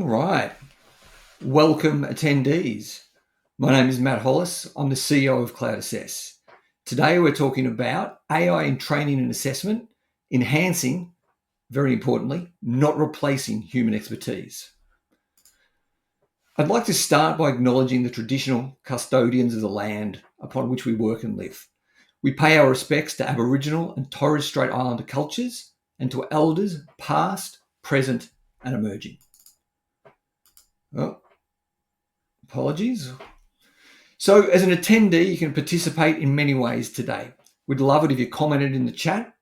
All right. Welcome, attendees. My name is Matt Hollis. I'm the CEO of Cloud Assess. Today, we're talking about AI in training and assessment, enhancing, very importantly, not replacing human expertise. I'd like to start by acknowledging the traditional custodians of the land upon which we work and live. We pay our respects to Aboriginal and Torres Strait Islander cultures and to elders past, present, and emerging. Oh, apologies. So as an attendee, you can participate in many ways today. We'd love it if you commented in the chat.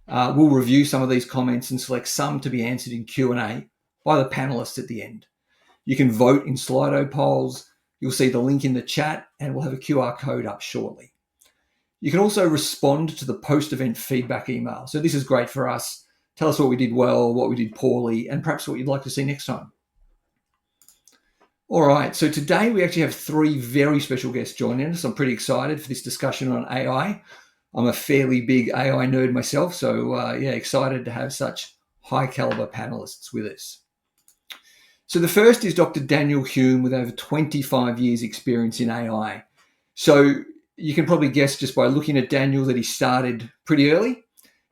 We'll review some of these comments and select some to be answered in Q&A by the panellists at the end. You can vote in Slido polls. You'll see the link in the chat and we'll have a QR code up shortly. You can also respond to the post-event feedback email. So this is great for us. Tell us what we did well, what we did poorly, and perhaps what you'd like to see next time. All right, so today we actually have three very special guests joining us. I'm pretty excited for this discussion on AI. I'm a fairly big AI nerd myself, so excited to have such high caliber panelists with us. So the first is Dr. Daniel Hume with over 25 years experience in AI. So you can probably guess just by looking at Daniel that he started pretty early.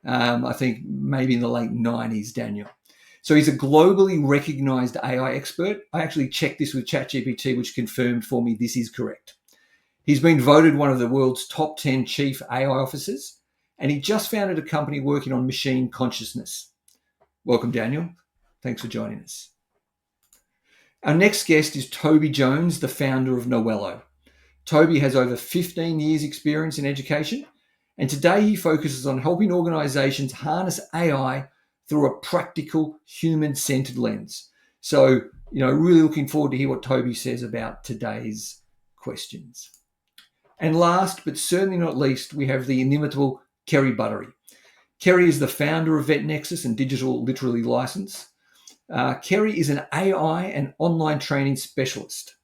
I think maybe in the late 90s, Daniel. So he's a globally recognized AI expert. I actually checked this with ChatGPT, which confirmed for me this is correct. He's been voted one of the world's top 10 chief AI officers, and he just founded a company working on machine consciousness. Welcome, Daniel. Thanks for joining us. Our next guest is Toby Jones, the founder of Noello. Toby has over 15 years experience in education, and today he focuses on helping organizations harness AI through a practical, human-centered lens. So, really looking forward to hear what Toby says about today's questions. And last, but certainly not least, we have the inimitable Kerry Buttery. Kerry is the founder of VetNexus and Digital Literary License. Kerry is an AI and online training specialist.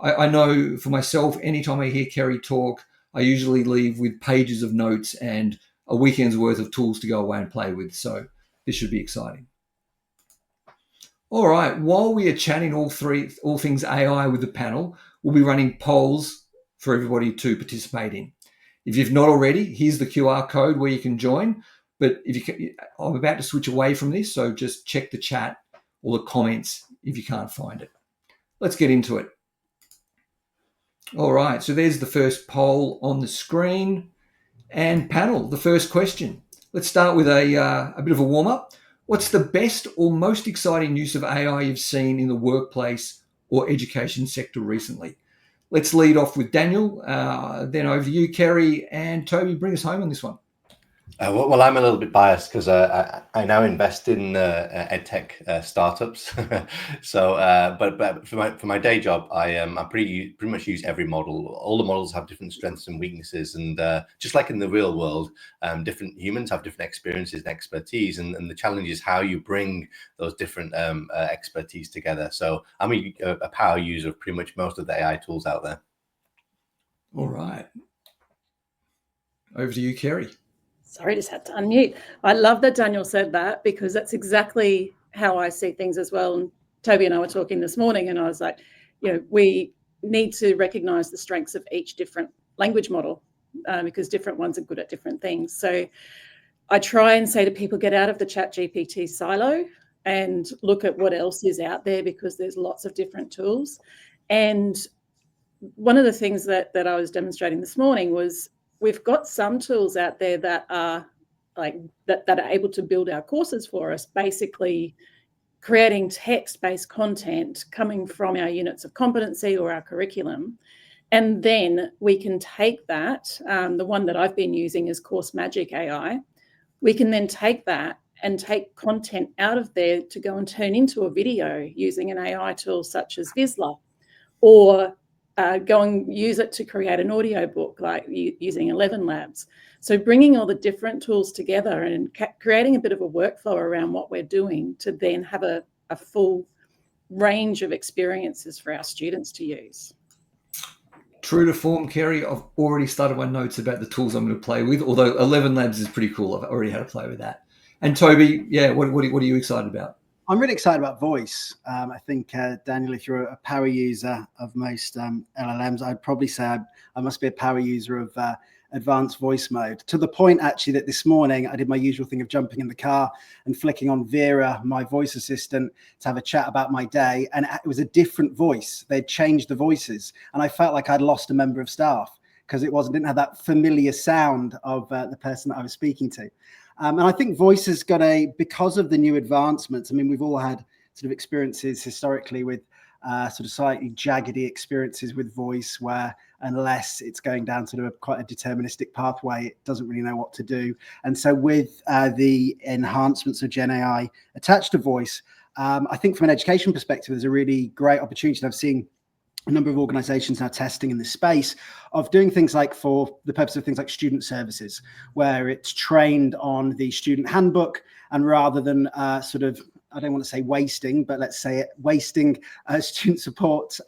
I know for myself, anytime I hear Kerry talk, I usually leave with pages of notes and a weekend's worth of tools to go away and play with. So this should be exciting. All right, while we are chatting all things AI with the panel, we'll be running polls for everybody to participate in. If you've not already, here's the QR code where you can join. But I'm about to switch away from this, so just check the chat or the comments if you can't find it. Let's get into it. All right, so there's the first poll on the screen. And panel, the first question. Let's start with a bit of a warm-up. What's the best or most exciting use of AI you've seen in the workplace or education sector recently? Let's lead off with Daniel, then over to you, Kerry, and Toby, bring us home on this one. Well, I'm a little bit biased because I now invest in edtech startups. So, but for my day job, I pretty much use every model. All the models have different strengths and weaknesses, and just like in the real world, different humans have different experiences and expertise, and the challenge is how you bring those different expertise together. So I'm a power user of pretty much most of the AI tools out there. All right, over to you, Kerry. Sorry, just had to unmute. I love that Daniel said that because that's exactly how I see things as well. And Toby and I were talking this morning and I was like, we need to recognize the strengths of each different language model because different ones are good at different things. So I try and say to people, get out of the ChatGPT silo and look at what else is out there because there's lots of different tools. And one of the things that I was demonstrating this morning was we've got some tools out there that are that are able to build our courses for us, basically creating text-based content coming from our units of competency or our curriculum. And then we can take that, the one that I've been using is Course Magic AI. We can then take that and take content out of there to go and turn into a video using an AI tool such as Vizsla, or go and use it to create an audio book like using 11 Labs. So bringing all the different tools together and creating a bit of a workflow around what we're doing to then have a full range of experiences for our students to use. True to form, Kerry, I've already started my notes about the tools I'm going to play with, although 11 Labs is pretty cool. I've already had to play with that. And Toby, what are you excited about? I'm really excited about voice. I think, Daniel, if you're a power user of most LLMs, I'd probably say I must be a power user of advanced voice mode, to the point actually that this morning I did my usual thing of jumping in the car and flicking on Vera, my voice assistant, to have a chat about my day. And it was a different voice. They'd changed the voices. And I felt like I'd lost a member of staff because didn't have that familiar sound of the person that I was speaking to. And I think voice has got because of the new advancements, I mean, we've all had sort of experiences historically with sort of slightly jaggedy experiences with voice, where unless it's going down sort of quite a deterministic pathway, it doesn't really know what to do. And so with the enhancements of Gen AI attached to voice, I think from an education perspective, there's a really great opportunity. I've seen a number of organizations now testing in this space of doing things like, for the purpose of things like student services, where it's trained on the student handbook, and rather than sort of, I don't want to say wasting, but let's say it, wasting student support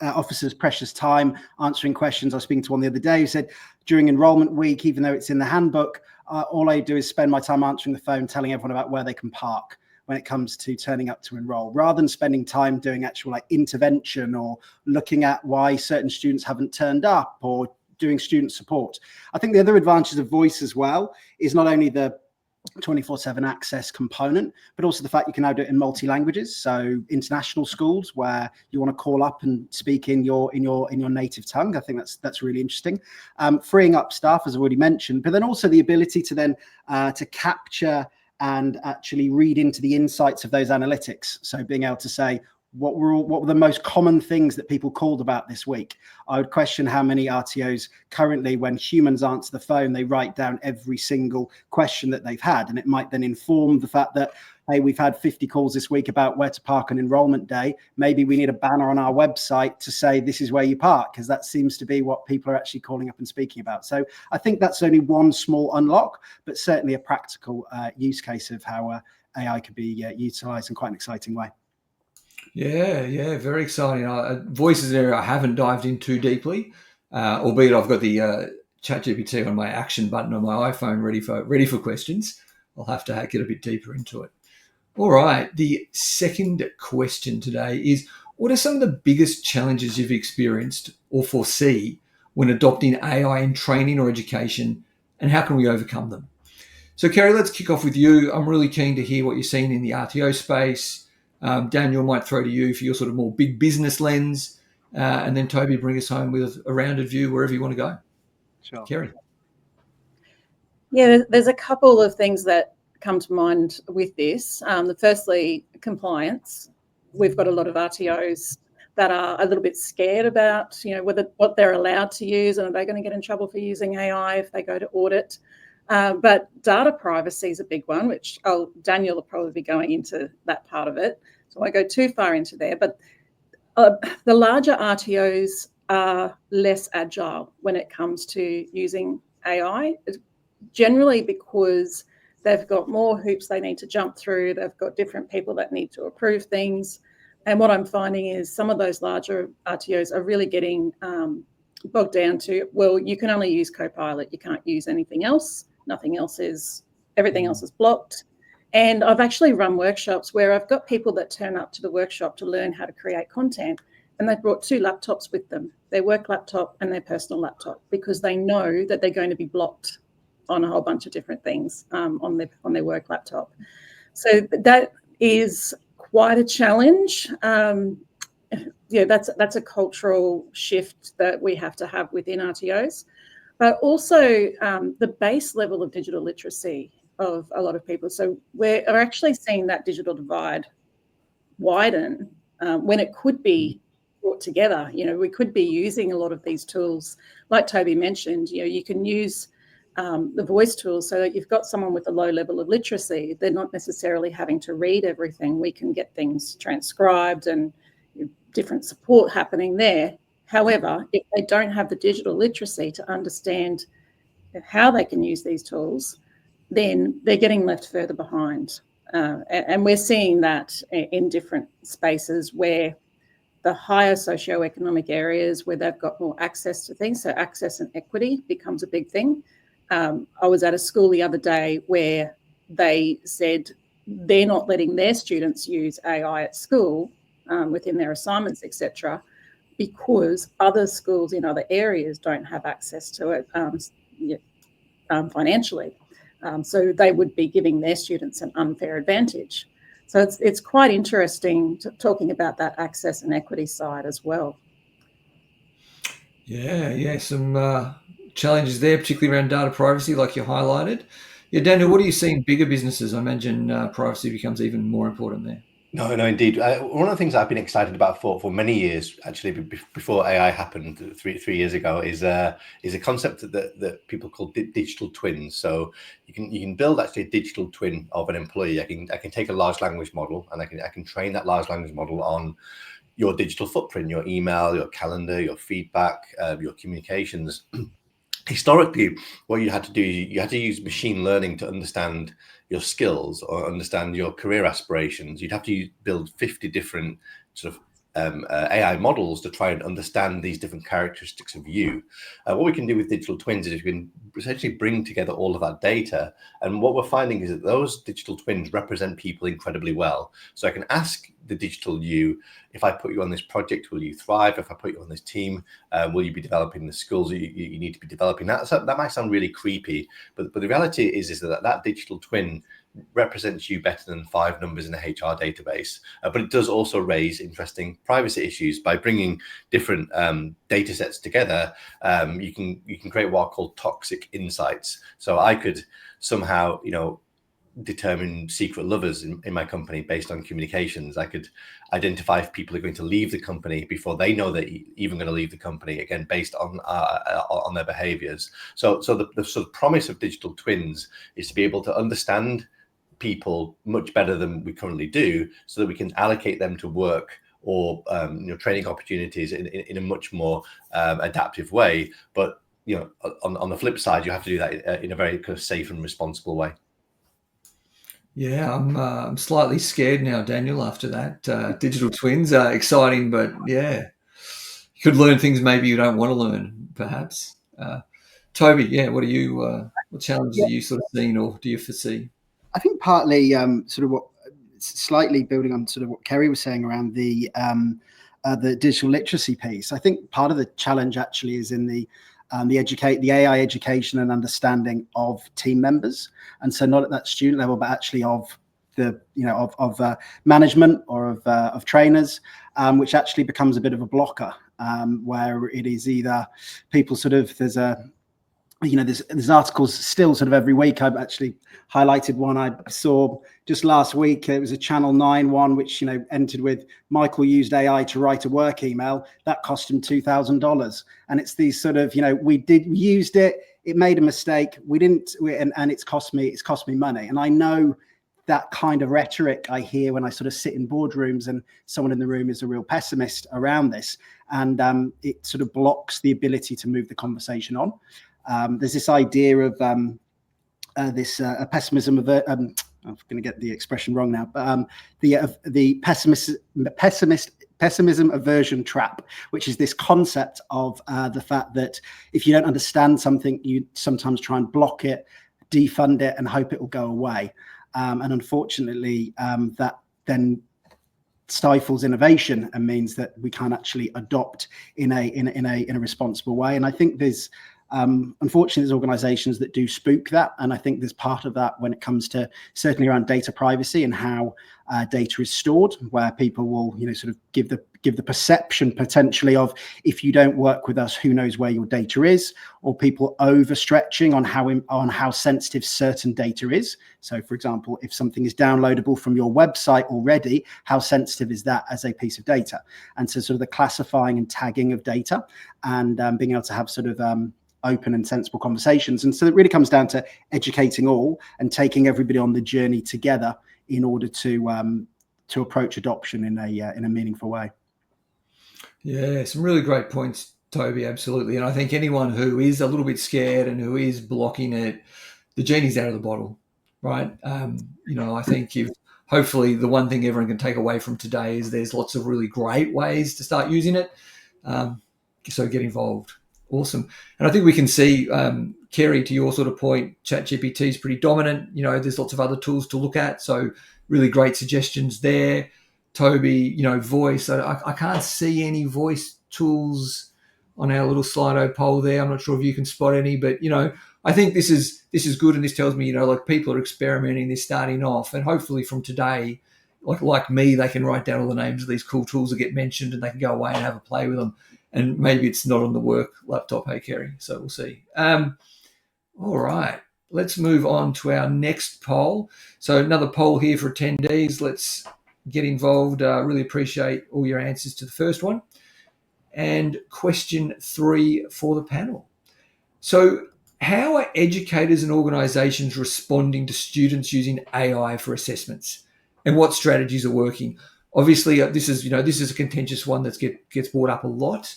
officers' precious time answering questions. I was speaking to one the other day who said during enrollment week, even though it's in the handbook, all I do is spend my time answering the phone, telling everyone about where they can park when it comes to turning up to enroll, rather than spending time doing actual like intervention or looking at why certain students haven't turned up or doing student support. I think the other advantage of voice as well is not only the 24/7 access component, but also the fact you can now do it in multi-languages. So international schools where you want to call up and speak in your native tongue. I think that's really interesting. Freeing up staff, as I already mentioned, but then also the ability to then to capture and actually read into the insights of those analytics. So being able to say, what were the most common things that people called about this week? I would question how many RTOs currently, when humans answer the phone, they write down every single question that they've had. And it might then inform the fact that, hey, we've had 50 calls this week about where to park on enrollment day. Maybe we need a banner on our website to say this is where you park, because that seems to be what people are actually calling up and speaking about. So I think that's only one small unlock, but certainly a practical use case of how AI could be utilized in quite an exciting way. Yeah, very exciting. Voice is an area I haven't dived in too deeply, albeit I've got the ChatGPT on my action button on my iPhone ready for questions. I'll have to get a bit deeper into it. All right, the second question today is, what are some of the biggest challenges you've experienced or foresee when adopting AI in training or education, and how can we overcome them? So, Kerry, let's kick off with you. I'm really keen to hear what you're seeing in the RTO space. Daniel, might throw to you for your sort of more big business lens, and then Toby, bring us home with a rounded view wherever you want to go. Sure. Kerry. Yeah, there's a couple of things that come to mind with this. Firstly, compliance. We've got a lot of RTOs that are a little bit scared about, what they're allowed to use, and are they going to get in trouble for using AI if they go to audit. But data privacy is a big one, which Daniel will probably be going into that part of it. So I won't go too far into there. But the larger RTOs are less agile when it comes to using AI, generally because they've got more hoops they need to jump through. They've got different people that need to approve things. And what I'm finding is some of those larger RTOs are really getting bogged down to, well, you can only use Copilot. You can't use anything else. Everything else is blocked. And I've actually run workshops where I've got people that turn up to the workshop to learn how to create content, and they've brought 2 laptops with them, their work laptop and their personal laptop, because they know that they're going to be blocked on a whole bunch of different things on their work laptop. So that is quite a challenge. That's a cultural shift that we have to have within RTOs. But also the base level of digital literacy of a lot of people. So we're actually seeing that digital divide widen when it could be brought together. We could be using a lot of these tools, like Toby mentioned. You can use the voice tools so that you've got someone with a low level of literacy. They're not necessarily having to read everything. We can get things transcribed and different support happening there. However, if they don't have the digital literacy to understand how they can use these tools, then they're getting left further behind. And we're seeing that in different spaces where the higher socioeconomic areas where they've got more access to things, so access and equity becomes a big thing. I was at a school the other day where they said they're not letting their students use AI at school within their assignments, etc., because other schools in other areas don't have access to it financially. So they would be giving their students an unfair advantage. So it's quite interesting talking about that access and equity side as well. Yeah, some challenges there, particularly around data privacy, like you highlighted. Yeah, Daniel, what do you see in bigger businesses? I imagine privacy becomes even more important there. No, indeed. One of the things I've been excited about for many years, actually, before AI happened three years ago, is a concept that people call digital twins. So you can build actually a digital twin of an employee. I can take a large language model and I can train that large language model on your digital footprint, your email, your calendar, your feedback, your communications. Historically, what you had to do, you had to use machine learning to understand your skills or understand your career aspirations. You'd have to build 50 different sort of AI models to try and understand these different characteristics of you. What we can do with digital twins is we can essentially bring together all of that data. And what we're finding is that those digital twins represent people incredibly well. So I can ask the digital you, if I put you on this project, will you thrive? If I put you on this team, will you be developing the skills you need to be developing? That might sound really creepy, but the reality is that digital twin represents you better than 5 numbers in a HR database. But it does also raise interesting privacy issues. By bringing different data sets together, you can create what are called toxic insights. So I could somehow, determine secret lovers in my company based on communications. I could identify if people are going to leave the company before they know they're even going to leave the company, again based on their behaviors. So the sort of promise of digital twins is to be able to understand people much better than we currently do, so that we can allocate them to work or training opportunities in a much more adaptive way. But on the flip side, you have to do that in a very kind of safe and responsible way. Yeah, I'm slightly scared now, Daniel, after that. Digital twins are exciting, but yeah, you could learn things maybe you don't want to learn, perhaps. Toby, yeah, what challenges are you sort of seeing, or do you foresee? I think partly sort of what slightly building on sort of what Kerry was saying around the digital literacy piece. I think part of the challenge actually is in the AI education and understanding of team members, and so not at that student level, but actually of the of management or of trainers, which actually becomes a bit of a blocker, where it is either people sort of there's articles still sort of every week. I've actually highlighted one I saw just last week. It was a Channel 9 one, which entered with Michael used AI to write a work email that cost him $2,000. And it's these sort of we used it, it made a mistake, and it's cost me money. And I know that kind of rhetoric I hear when I sort of sit in boardrooms and someone in the room is a real pessimist around this, and it sort of blocks the ability to move the conversation on. There's this idea of a pessimism of I'm going to get the expression wrong now, but the pessimism aversion trap, which is this concept of the fact that if you don't understand something, you sometimes try and block it, defund it, and hope it will go away. And unfortunately, that then stifles innovation and means that we can't actually adopt in a responsible way. And I think there's unfortunately there's organizations that do spook that, and I think there's part of that when it comes to certainly around data privacy and how data is stored, where people will sort of give the perception potentially of, if you don't work with us, who knows where your data is, or people overstretching on how sensitive certain data is. So for example, if something is downloadable from your website already, how sensitive is that as a piece of data? And so sort of the classifying and tagging of data, and being able to have sort of open and sensible conversations. And so it really comes down to educating all and taking everybody on the journey together in order to approach adoption in a meaningful way. Yeah, some really great points, Toby. Absolutely. And I think anyone who is a little bit scared and who is blocking it, the genie's out of the bottle, right? I think hopefully the one thing everyone can take away from today is there's lots of really great ways to start using it. So get involved. Awesome. And I think we can see, Kerry, to your sort of point, ChatGPT is pretty dominant. There's lots of other tools to look at. So really great suggestions there. Toby, voice. I can't see any voice tools on our little Slido poll there. I'm not sure if you can spot any, but I think this is good, and this tells me like people are experimenting. They're starting off, and hopefully from today, like me, they can write down all the names of these cool tools that get mentioned, and they can go away and have a play with them. And maybe it's not on the work laptop, hey Kerry. So we'll see. All right, let's move on to our next poll. So another poll here for attendees. Let's get involved. Really appreciate all your answers to the first one. And question 3 for the panel. So how are educators and organisations responding to students using AI for assessments, and what strategies are working? Obviously, this is a contentious one that gets brought up a lot.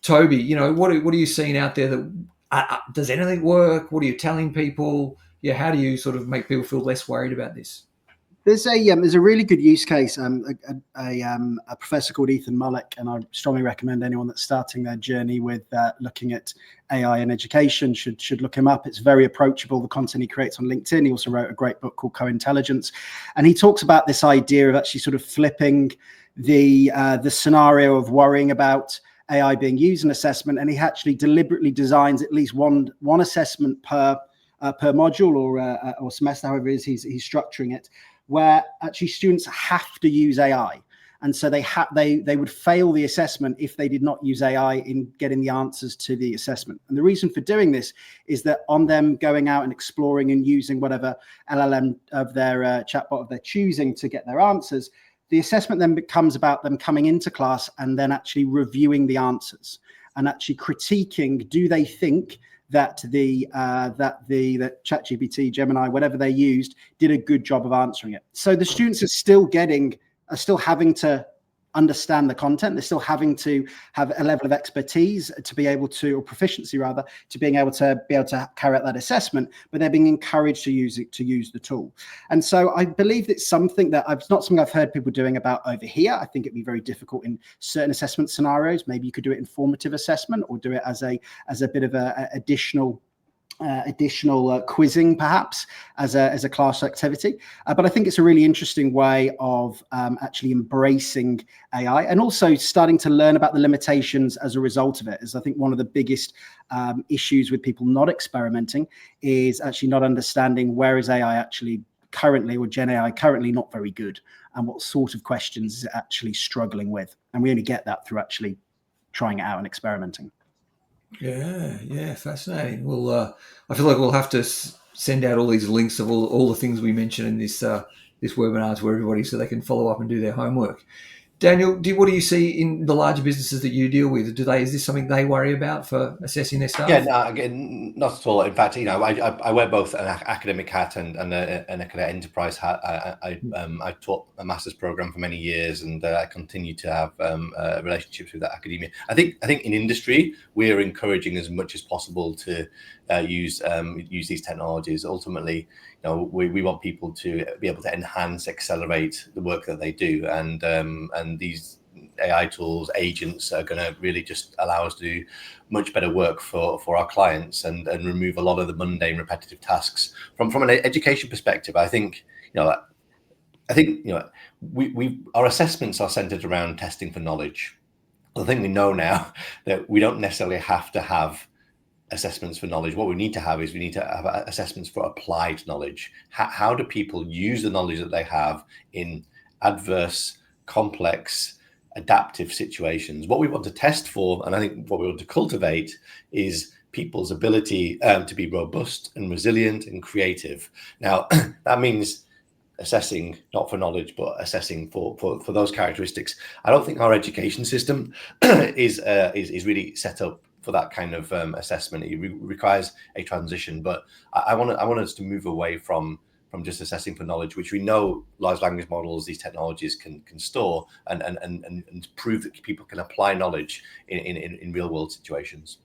Toby, what are you seeing out there? That does anything work? What are you telling people? Yeah, how do you sort of make people feel less worried about this? There's a really good use case. A professor called Ethan Mullick, and I strongly recommend anyone that's starting their journey with looking at AI in education should look him up. It's very approachable. The content he creates on LinkedIn. He also wrote a great book called Co-Intelligence, and he talks about this idea of actually sort of flipping the scenario of worrying about AI being used in assessment, and he actually deliberately designs at least one assessment per module or semester, however it is he's structuring it, where actually students have to use AI. And so they would fail the assessment if they did not use AI in getting the answers to the assessment. And the reason for doing this is that on them going out and exploring and using whatever LLM of their chatbot of their choosing to get their answers, the assessment then becomes about them coming into class and then actually reviewing the answers and actually critiquing, do they think that the ChatGPT, Gemini, whatever they used, did a good job of answering it. So the students are still having to understand the content. They're still having to have a level of expertise to be able to, or proficiency rather, to being able to carry out that assessment, but they're being encouraged to use the tool. And so I believe it's something that it's not something I've heard people doing about over here. I think it'd be very difficult in certain assessment scenarios. Maybe you could do it in formative assessment or do it as a bit of a additional quizzing, perhaps as a class activity, but I think it's a really interesting way of actually embracing AI and also starting to learn about the limitations as a result of it. As I think one of the biggest issues with people not experimenting is actually not understanding where is AI actually currently, or Gen AI currently, not very good, and what sort of questions is it actually struggling with. And we only get that through actually trying it out and experimenting. Yeah, fascinating. Well, I feel like we'll have to send out all these links of all the things we mentioned in this webinar to everybody so they can follow up and do their homework. Daniel, what do you see in the larger businesses that you deal with? Is this something they worry about for assessing their staff? Yeah, no, again, not at all. In fact, I wear both an academic hat and a kind of enterprise hat. I taught a master's program for many years, and I continue to have relationships with academia. I think in industry we're encouraging as much as possible to use these technologies. Ultimately, we want people to be able to enhance, accelerate the work that they do, and these AI tools, agents are going to really just allow us to do much better work for our clients and remove a lot of the mundane, repetitive tasks. From an education perspective, I think our assessments are centered around testing for knowledge. I think we know now that we don't necessarily have to have assessments for knowledge. What we need to have assessments for applied knowledge. How do people use the knowledge that they have in adverse, complex, adaptive situations? What we want to test for, and I think what we want to cultivate, is people's ability to be robust and resilient and creative. Now, that means assessing not for knowledge, but assessing for those characteristics. I don't think our education system is really set up for that kind of assessment. It requires a transition, but I want us to move away from just assessing for knowledge, which we know large language models, these technologies can store and prove that people can apply knowledge in real world situations.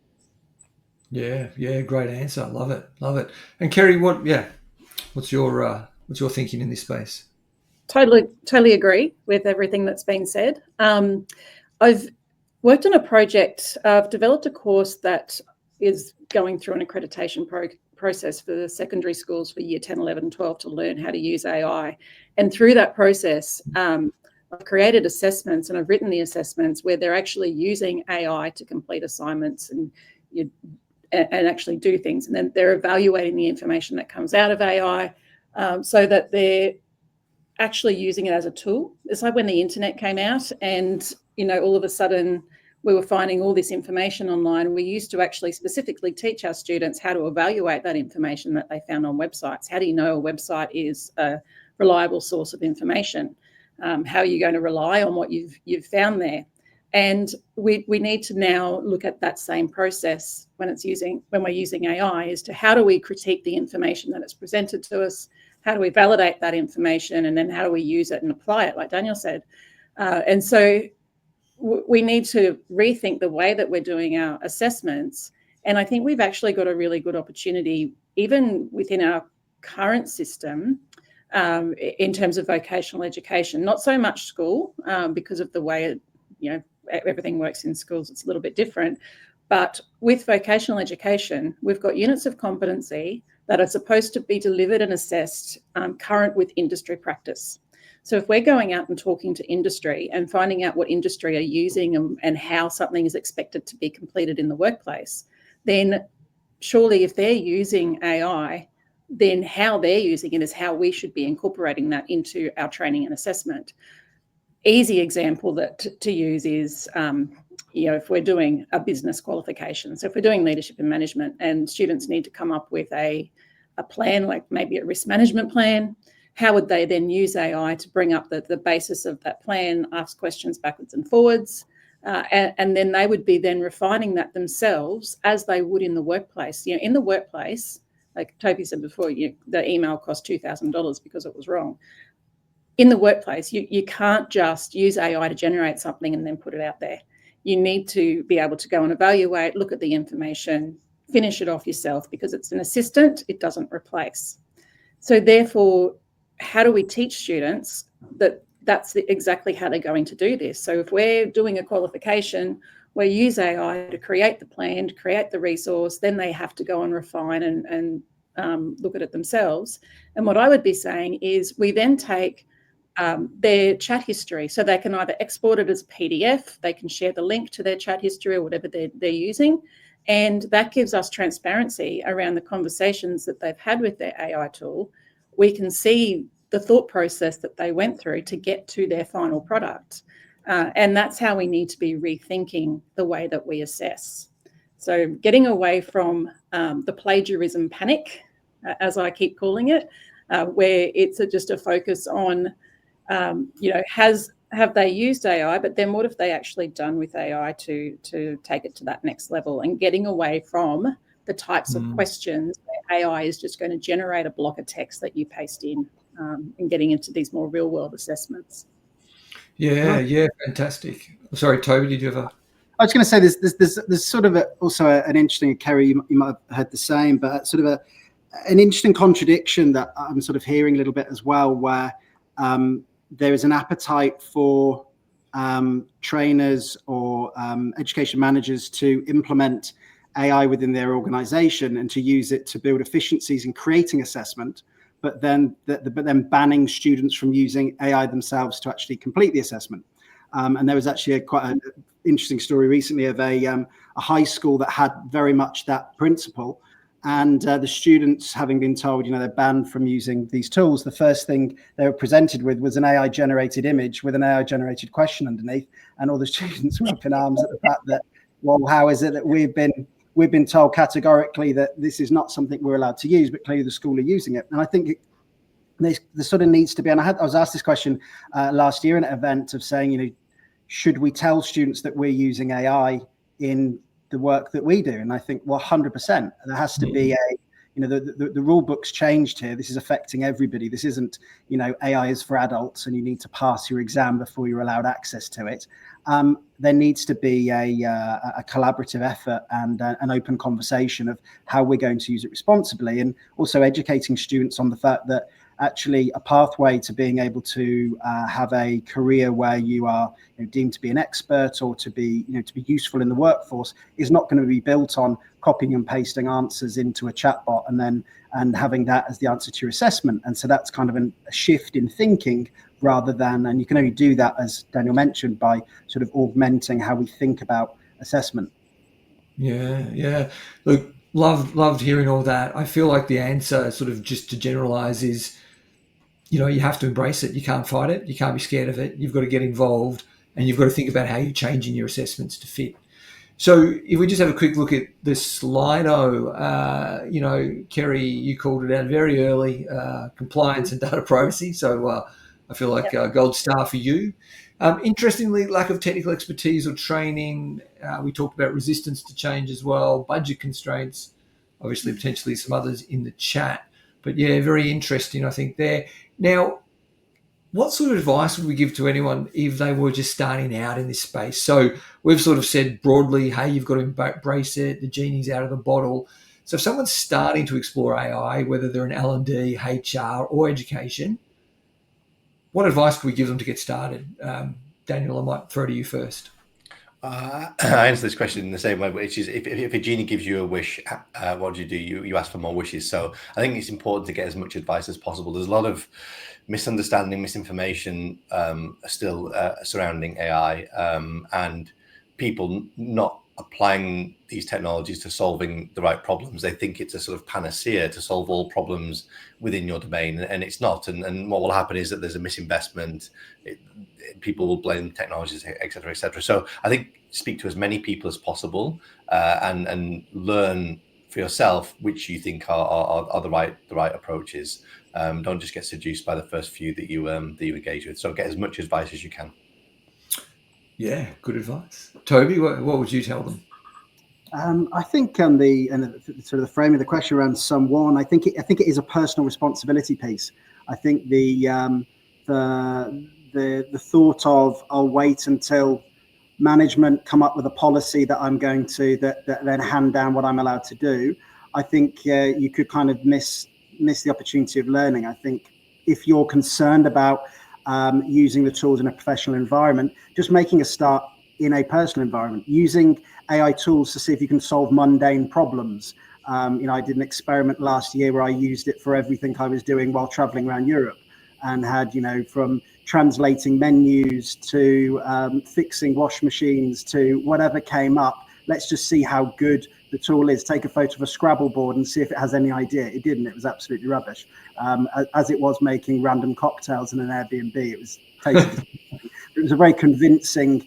Yeah, great answer. Love it. And Kerry, what's your thinking in this space? Totally agree with everything that's been said. I've worked on a project. I've developed a course that is going through an accreditation process for the secondary schools for year 10, 11, 12 to learn how to use AI. And through that process, I've created assessments and I've written the assessments where they're actually using AI to complete assignments and actually do things. And then they're evaluating the information that comes out of AI so that they're actually using it as a tool. It's like when the internet came out and, all of a sudden we were finding all this information online. And we used to actually specifically teach our students how to evaluate that information that they found on websites. How do you know a website is a reliable source of information? How are you going to rely on what you've found there? And we need to now look at that same process when we're using AI, as to how do we critique the information that is presented to us? How do we validate that information? And then how do we use it and apply it, like Daniel said? And so we need to rethink the way that we're doing our assessments. And I think we've actually got a really good opportunity, even within our current system, in terms of vocational education. Not so much school, because of the way everything works in schools. It's a little bit different. But with vocational education, we've got units of competency that are supposed to be delivered and assessed current with industry practice. So if we're going out and talking to industry and finding out what industry are using and how something is expected to be completed in the workplace, then surely if they're using AI, then how they're using it is how we should be incorporating that into our training and assessment. Easy example to use is, if we're doing a business qualification. So if we're doing leadership and management and students need to come up with a plan, like maybe a risk management plan, how would they then use AI to bring up the basis of that plan, ask questions backwards and forwards, and then they would be then refining that themselves as they would in the workplace. In the workplace, like Toby said before, the email cost $2,000 because it was wrong. In the workplace, you can't just use AI to generate something and then put it out there. You need to be able to go and evaluate, look at the information, finish it off yourself, because it's an assistant, it doesn't replace. So therefore, how do we teach students that that's exactly how they're going to do this? So if we're doing a qualification, we use AI to create the plan, to create the resource, then they have to go and refine and look at it themselves. And what I would be saying is we then take their chat history, so they can either export it as a PDF, they can share the link to their chat history or whatever they're using, and that gives us transparency around the conversations that they've had with their AI tool. We can see the thought process that they went through to get to their final product, and that's how we need to be rethinking the way that we assess. So getting away from the plagiarism panic, as I keep calling it, where it's just a focus on have they used AI, but then what have they actually done with AI to take it to that next level, and getting away from the types of questions where AI is just going to generate a block of text that you paste in, and getting into these more real world assessments. Yeah, fantastic. Sorry, Toby, did you have a... I was going to say there's sort of also an interesting, Kerry, you might have heard the same, but sort of an interesting contradiction that I'm sort of hearing a little bit as well, where there is an appetite for trainers or education managers to implement AI within their organization and to use it to build efficiencies in creating assessment, but then banning students from using AI themselves to actually complete the assessment. And there was actually quite an interesting story recently of a high school that had very much that principle. And the students, having been told, they're banned from using these tools, the first thing they were presented with was an AI-generated image with an AI-generated question underneath. And all the students were up in arms at the fact that, well, how is it that we've been told categorically that this is not something we're allowed to use, but clearly the school are using it. And I think there sort of needs to be, and I was asked this question last year in an event of saying, should we tell students that we're using AI in the work that we do? And I think, well, 100%. There has to be the rule book's changed here. This is affecting everybody. This isn't, AI is for adults and you need to pass your exam before you're allowed access to it. There needs to be a collaborative effort and an open conversation of how we're going to use it responsibly, and also educating students on the fact that actually a pathway to being able to have a career where you are deemed to be an expert or to be useful in the workforce is not going to be built on copying and pasting answers into a chatbot and having that as the answer to your assessment. And so that's kind of a shift in thinking rather than, and you can only do that, as Daniel mentioned, by sort of augmenting how we think about assessment. Yeah. Look, loved hearing all that. I feel like the answer, sort of just to generalize, is, you have to embrace it. You can't fight it. You can't be scared of it. You've got to get involved, and you've got to think about how you're changing your assessments to fit. So if we just have a quick look at the Slido, Kerry, you called it out very early, compliance and data privacy. So I feel like gold star for you. Interestingly, lack of technical expertise or training. We talked about resistance to change as well, budget constraints, obviously potentially some others in the chat. But yeah, very interesting, I think, there. Now, what sort of advice would we give to anyone if they were just starting out in this space? So we've sort of said broadly, hey, you've got to embrace it. The genie's out of the bottle. So if someone's starting to explore AI, whether they're in L&D, HR, or education, what advice could we give them to get started? Daniel, I might throw to you first. I answer this question in the same way, which is if a genie gives you a wish, what do? You ask for more wishes. So I think it's important to get as much advice as possible. There's a lot of misunderstanding, misinformation still surrounding AI, and people not applying these technologies to solving the right problems. They think it's a sort of panacea to solve all problems within your domain, and it's not. And what will happen is that there's a misinvestment. People will blame technologies, et cetera, et cetera. So I think speak to as many people as possible and learn for yourself which you think are the right approaches. Don't just get seduced by the first few that you engage with. So get as much advice as you can. Yeah, good advice. Toby, what would you tell them? I think sort of the frame of the question around someone, I think it is a personal responsibility piece. I think the thought of I'll wait until management come up with a policy that I'm going to that then hand down what I'm allowed to do, I think you could kind of miss the opportunity of learning. I think if you're concerned about using the tools in a professional environment, just making a start in a personal environment, using AI tools to see if you can solve mundane problems. I did an experiment last year where I used it for everything I was doing while traveling around Europe, and had, from translating menus to fixing wash machines to whatever came up. Let's just see how good the tool is. Take a photo of a Scrabble board and see if it has any idea. It didn't. It was absolutely rubbish. As it was making random cocktails in an Airbnb, it was a very convincing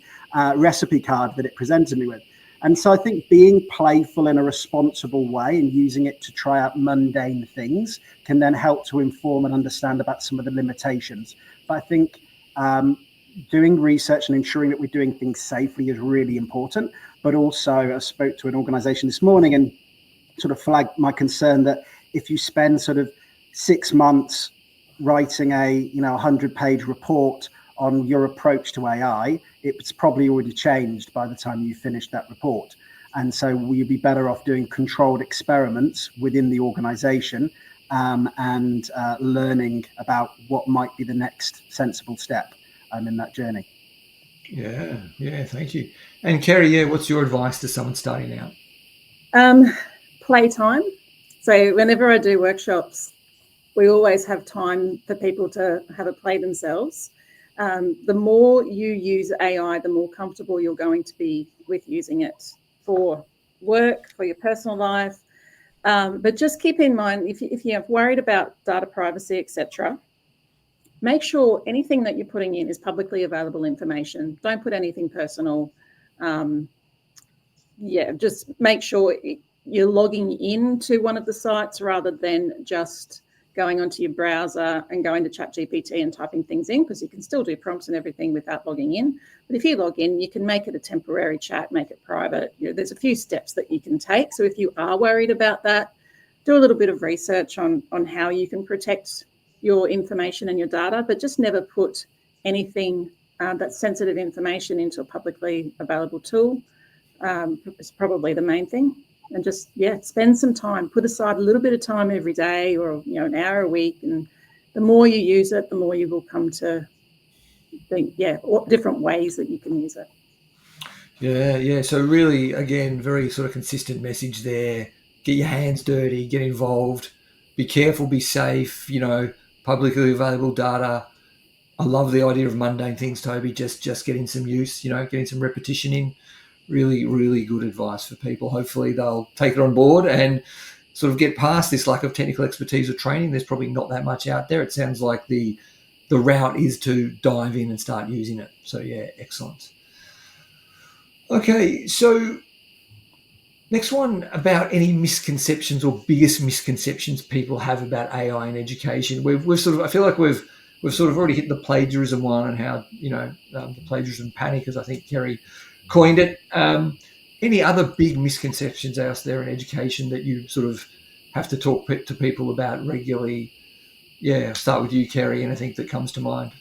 recipe card that it presented me with. And so I think being playful in a responsible way and using it to try out mundane things can then help to inform and understand about some of the limitations. But I think doing research and ensuring that we're doing things safely is really important. But also, I spoke to an organization this morning and sort of flagged my concern that if you spend sort of 6 months writing a 100-page report on your approach to AI, it's probably already changed by the time you finish that report. And so you'd be better off doing controlled experiments within the organization and learning about what might be the next sensible step in that journey. Yeah, thank you. And Kerry, what's your advice to someone starting out? Playtime. So whenever I do workshops, we always have time for people to have a play themselves. The more you use AI, the more comfortable you're going to be with using it for work, for your personal life. But just keep in mind, if you're worried about data privacy, etc., make sure anything that you're putting in is publicly available information. Don't put anything personal. Just make sure you're logging into one of the sites rather than just going onto your browser and going to ChatGPT and typing things in, because you can still do prompts and everything without logging in. But if you log in, you can make it a temporary chat, make it private. There's a few steps that you can take. So if you are worried about that, do a little bit of research on how you can protect your information and your data, but just never put anything that's sensitive information into a publicly available tool. It's probably the main thing. And just, spend some time, put aside a little bit of time every day or, an hour a week and the more you use it, the more you will come to think, what different ways that you can use it. Yeah. So really, again, very sort of consistent message there. Get your hands dirty, get involved, be careful, be safe, publicly available data. I love the idea of mundane things, Toby, just getting some use, getting some repetition in. Really, really good advice for people. Hopefully they'll take it on board and sort of get past this lack of technical expertise or training. There's probably not that much out there. It sounds like the route is to dive in and start using it. So yeah, excellent. Okay, so next one, about any misconceptions or biggest misconceptions people have about AI in education. We've sort of, I feel like we've sort of already hit the plagiarism one and how, the plagiarism panic, as I think Kerry coined it. Any other big misconceptions out there in education that you sort of have to talk to people about regularly? Yeah, I'll start with you, Kerry, anything that comes to mind.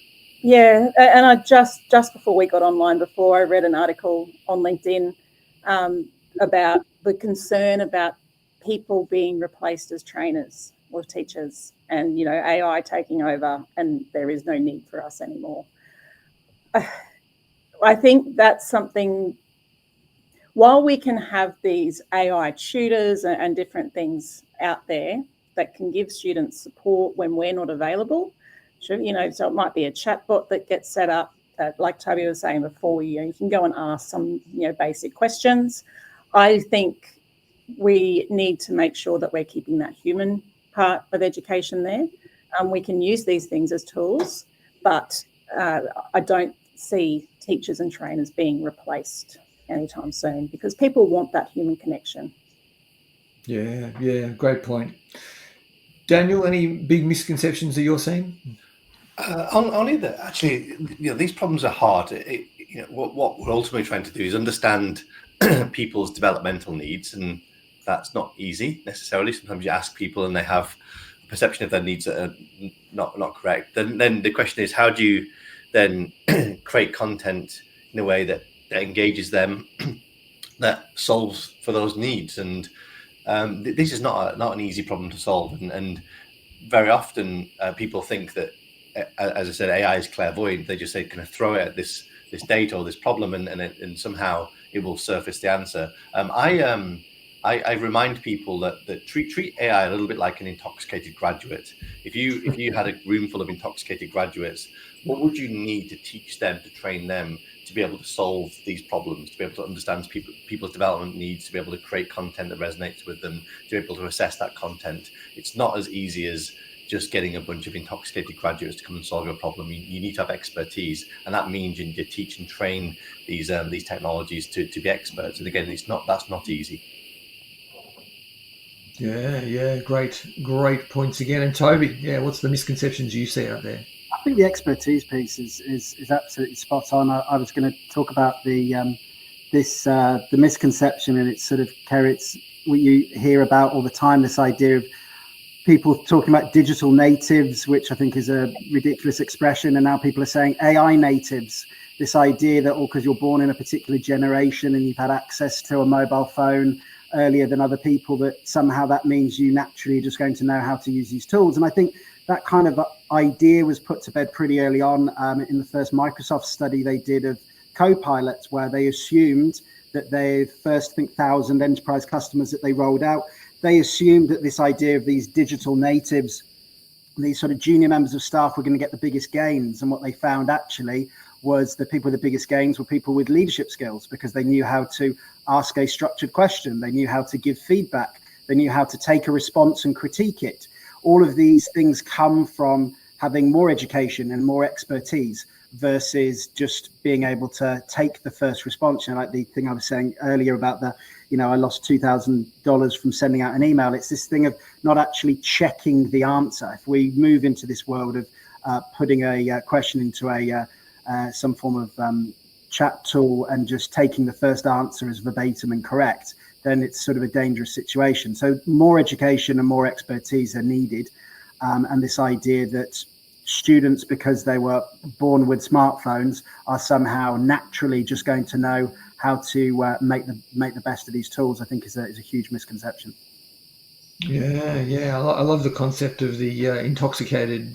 Yeah, and I just before we got online, before I read an article on LinkedIn about the concern about people being replaced as trainers or teachers, and AI taking over, and there is no need for us anymore. I think that's something. While we can have these AI tutors and different things out there that can give students support when we're not available, so it might be a chatbot that gets set up, like Toby was saying before, you can go and ask some basic questions. I think we need to make sure that we're keeping that human part of education there. We can use these things as tools, but I don't see teachers and trainers being replaced anytime soon, because people want that human connection. Yeah, great point. Daniel, any big misconceptions that you're seeing? Only that actually, these problems are hard. What we're ultimately trying to do is understand people's developmental needs, and that's not easy necessarily. Sometimes you ask people and they have a perception of their needs that are not correct. Then the question is, how do you then create content in a way that engages them, that solves for those needs? And this is not an easy problem to solve. And very often people think that, as I said, AI is clairvoyant. They just say, kind of throw it at this data or this problem, and somehow it will surface the answer. I remind people that treat AI a little bit like an intoxicated graduate. If you had a room full of intoxicated graduates, what would you need to teach them, to train them to be able to solve these problems, to be able to understand people's development needs, to be able to create content that resonates with them, to be able to assess that content? It's not as easy as just getting a bunch of intoxicated graduates to come and solve your problem. You need to have expertise, and that means you need to teach and train these technologies to be experts. And again, that's not easy. Yeah, great points again. And Toby, what's the misconceptions you see out there? I think the expertise piece is absolutely spot on. I was going to talk about the misconception, and it's sort of carrots what you hear about all the time, this idea of people talking about digital natives, which I think is a ridiculous expression, and now people are saying AI natives. This idea that because you're born in a particular generation and you've had access to a mobile phone earlier than other people, that somehow that means you naturally are just going to know how to use these tools. And I think that kind of idea was put to bed pretty early on in the first Microsoft study they did of Copilot, where they assumed that their first 1,000 enterprise customers that they rolled out, they assumed that this idea of these digital natives, these sort of junior members of staff, were going to get the biggest gains. And what they found actually was the people with the biggest gains were people with leadership skills, because they knew how to ask a structured question. They knew how to give feedback. They knew how to take a response and critique it. All of these things come from having more education and more expertise versus just being able to take the first response. And like the thing I was saying earlier about I lost $2,000 from sending out an email. It's this thing of not actually checking the answer. If we move into this world of putting a question into some form of chat tool and just taking the first answer as verbatim and correct, then it's sort of a dangerous situation. So more education and more expertise are needed. And this idea that students, because they were born with smartphones, are somehow naturally just going to know how to make the best of these tools, I think is a huge misconception. Yeah. I love the concept of the intoxicated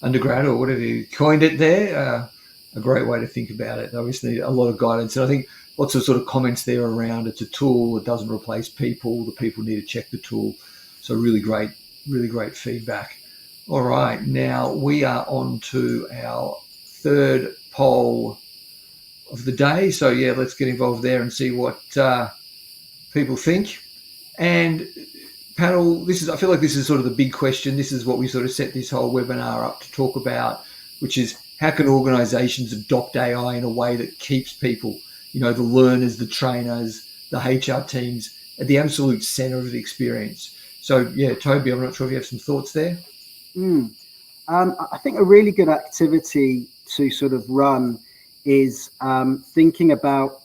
undergrad or whatever you coined it there. A great way to think about it. Obviously, a lot of guidance. And I think lots of sort of comments there around it's a tool, it doesn't replace people, the people need to check the tool. So really great feedback. All right, now we are on to our third poll of the day. So yeah, let's get involved there and see what people think. And panel, I feel like this is sort of the big question. This is what we sort of set this whole webinar up to talk about, which is how can organizations adopt AI in a way that keeps people, the learners, the trainers, the HR teams at the absolute center of the experience. So yeah, Toby, I'm not sure if you have some thoughts there. I think a really good activity to sort of run is thinking about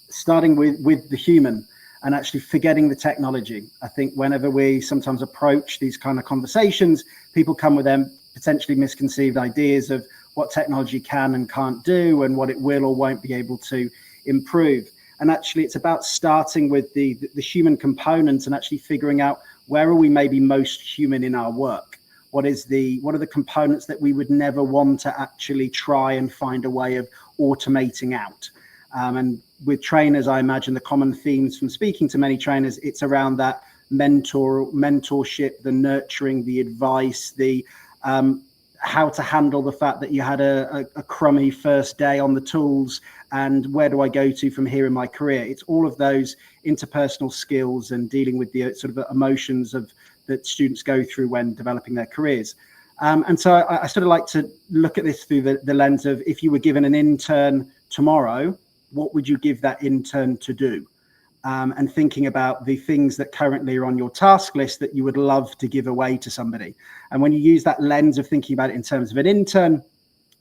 starting with the human and actually forgetting the technology. I think whenever we sometimes approach these kind of conversations, people come with them potentially misconceived ideas of what technology can and can't do and what it will or won't be able to improve. And actually it's about starting with the human component and actually figuring out where are we maybe most human in our work? What are the components that we would never want to actually try and find a way of automating out? And with trainers, I imagine the common themes from speaking to many trainers, it's around that mentorship, the nurturing, the advice, the how to handle the fact that you had a crummy first day on the tools and where do I go to from here in my career? It's all of those interpersonal skills and dealing with the sort of emotions that students go through when developing their careers. And so I sort of like to look at this through the lens of if you were given an intern tomorrow, what would you give that intern to do? And thinking about the things that currently are on your task list that you would love to give away to somebody. And when you use that lens of thinking about it in terms of an intern,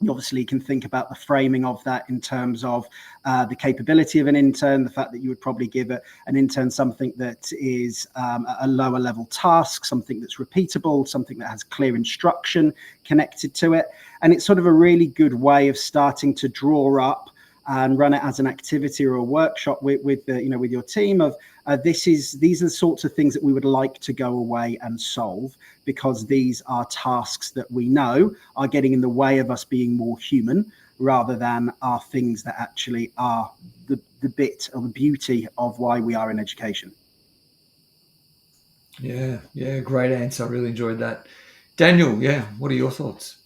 you obviously can think about the framing of that in terms of the capability of an intern, the fact that you would probably give an intern something that is a lower level task, something that's repeatable, something that has clear instruction connected to it. And it's sort of a really good way of starting to draw up and run it as an activity or a workshop with your team of these are the sorts of things that we would like to go away and solve, because these are tasks that we know are getting in the way of us being more human rather than are things that actually are the bit or the beauty of why we are in education. Yeah, great answer. I really enjoyed that. Daniel, what are your thoughts?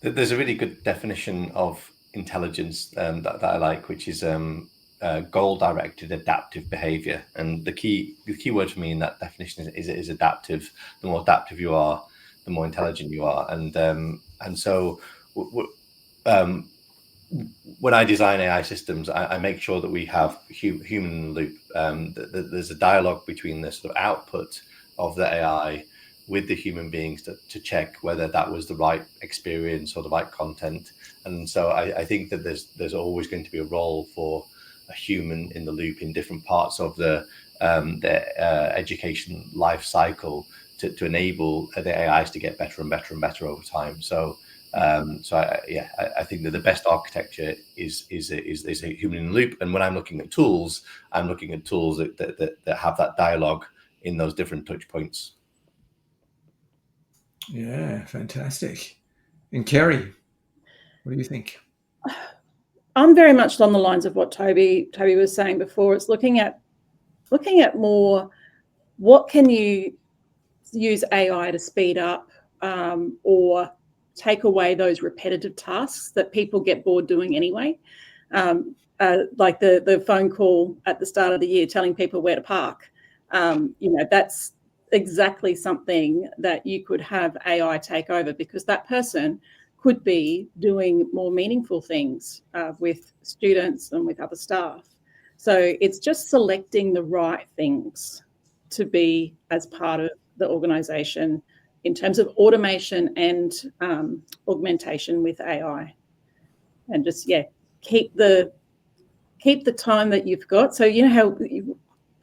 There's a really good definition of intelligence that I like, which is goal-directed adaptive behavior. And the key word for me in that definition is adaptive. The more adaptive you are, the more intelligent you are. And so when I design AI systems, I make sure that we have human in the loop. There's a dialogue between the sort of output of the AI with the human beings to check whether that was the right experience or the right content. And so I think that there's always going to be a role for a human in the loop in different parts of the education life cycle to enable the AIs to get better and better and better over time. So I think that the best architecture is a human in the loop. And when I'm looking at tools, I'm looking at tools that have that dialogue in those different touch points. Yeah, fantastic. And Kerry, what do you think? I'm very much on the lines of what Toby was saying before. It's looking at more what can you use AI to speed up or take away those repetitive tasks that people get bored doing anyway. Like the phone call at the start of the year telling people where to park. That's exactly something that you could have AI take over, because that person could be doing more meaningful things with students and with other staff. So it's just selecting the right things to be as part of the organisation in terms of automation and augmentation with AI, and just keep the time that you've got. So you know how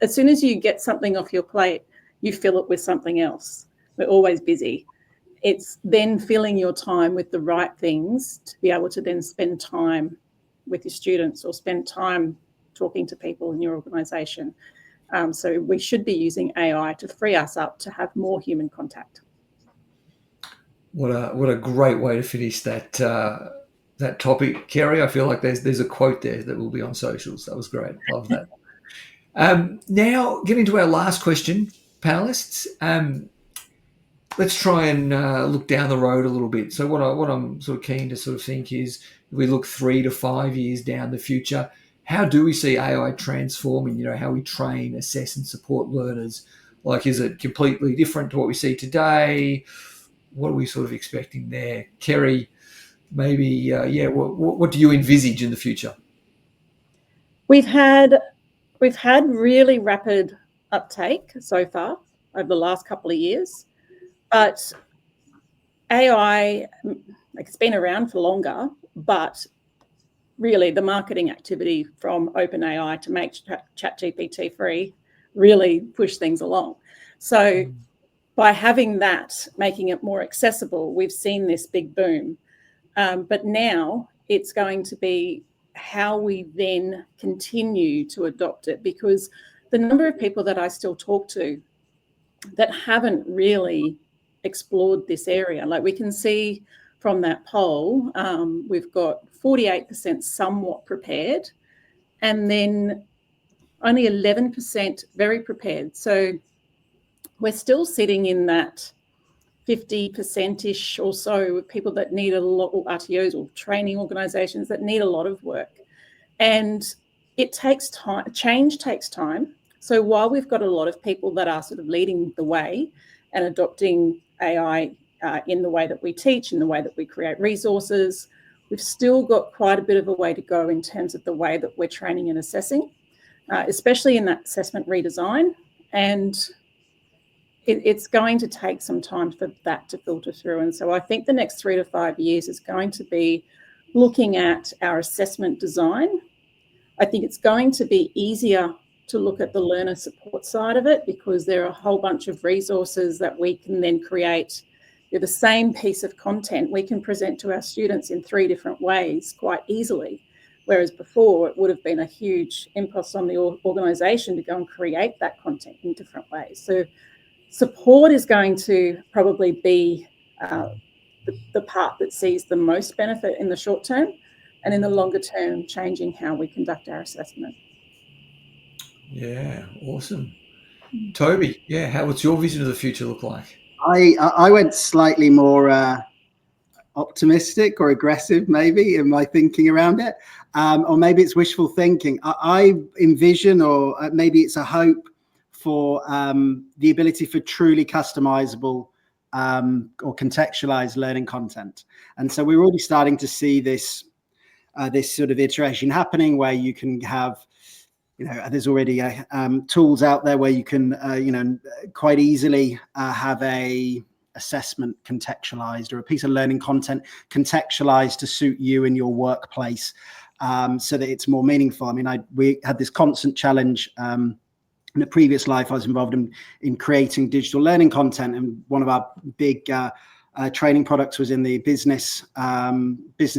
as soon as you get something off your plate, you fill it with something else. We're always busy. It's then filling your time with the right things to be able to then spend time with your students or spend time talking to people in your organisation. So we should be using AI to free us up to have more human contact. What a great way to finish that that topic, Kerry. I feel like there's a quote there that will be on socials. That was great. Love that. Now, getting to our last question, panelists. Let's try and look down the road a little bit. So what I'm sort of keen to sort of think is, if we look 3 to 5 years down the future, how do we see AI transforming, how we train, assess and support learners? Like, is it completely different to what we see today? What are we sort of expecting there? Kerry, maybe, what do you envisage in the future? We've had really rapid uptake so far over the last couple of years, but AI, it's been around for longer, but really the marketing activity from OpenAI to make ChatGPT free really pushed things along. So by having that, making it more accessible, we've seen this big boom. But now it's going to be how we then continue to adopt it, because the number of people that I still talk to that haven't really explored this area, like we can see from that poll, we've got 48% somewhat prepared, and then only 11% very prepared. So we're still sitting in that 50%-ish or so of people that need a lot, or RTOs or training organisations that need a lot of work. And it takes time, change takes time. So while we've got a lot of people that are sort of leading the way and adopting AI in the way that we teach, in the way that we create resources, we've still got quite a bit of a way to go in terms of the way that we're training and assessing, especially in that assessment redesign. And it's going to take some time for that to filter through. And so I think the next 3 to 5 years is going to be looking at our assessment design. I think it's going to be easier to look at the learner support side of it, because there are a whole bunch of resources that we can then create. The same piece of content we can present to our students in 3 different ways quite easily, whereas before it would have been a huge impulse on the organisation to go and create that content in different ways. So support is going to probably be the part that sees the most benefit in the short term, and in the longer term, changing how we conduct our assessment. Yeah, awesome. Toby, what's your vision of the future look like? I went slightly more optimistic or aggressive maybe in my thinking around it, or maybe it's wishful thinking. I envision, or maybe it's a hope for the ability for truly customizable or contextualized learning content. And so we're already starting to see this sort of iteration happening, where you can have, there's already tools out there where you can, quite easily have a assessment contextualized, or a piece of learning content contextualized to suit you in your workplace, so that it's more meaningful. I mean, we had this constant challenge in a previous life. I was involved in creating digital learning content, and one of our big training products was in the business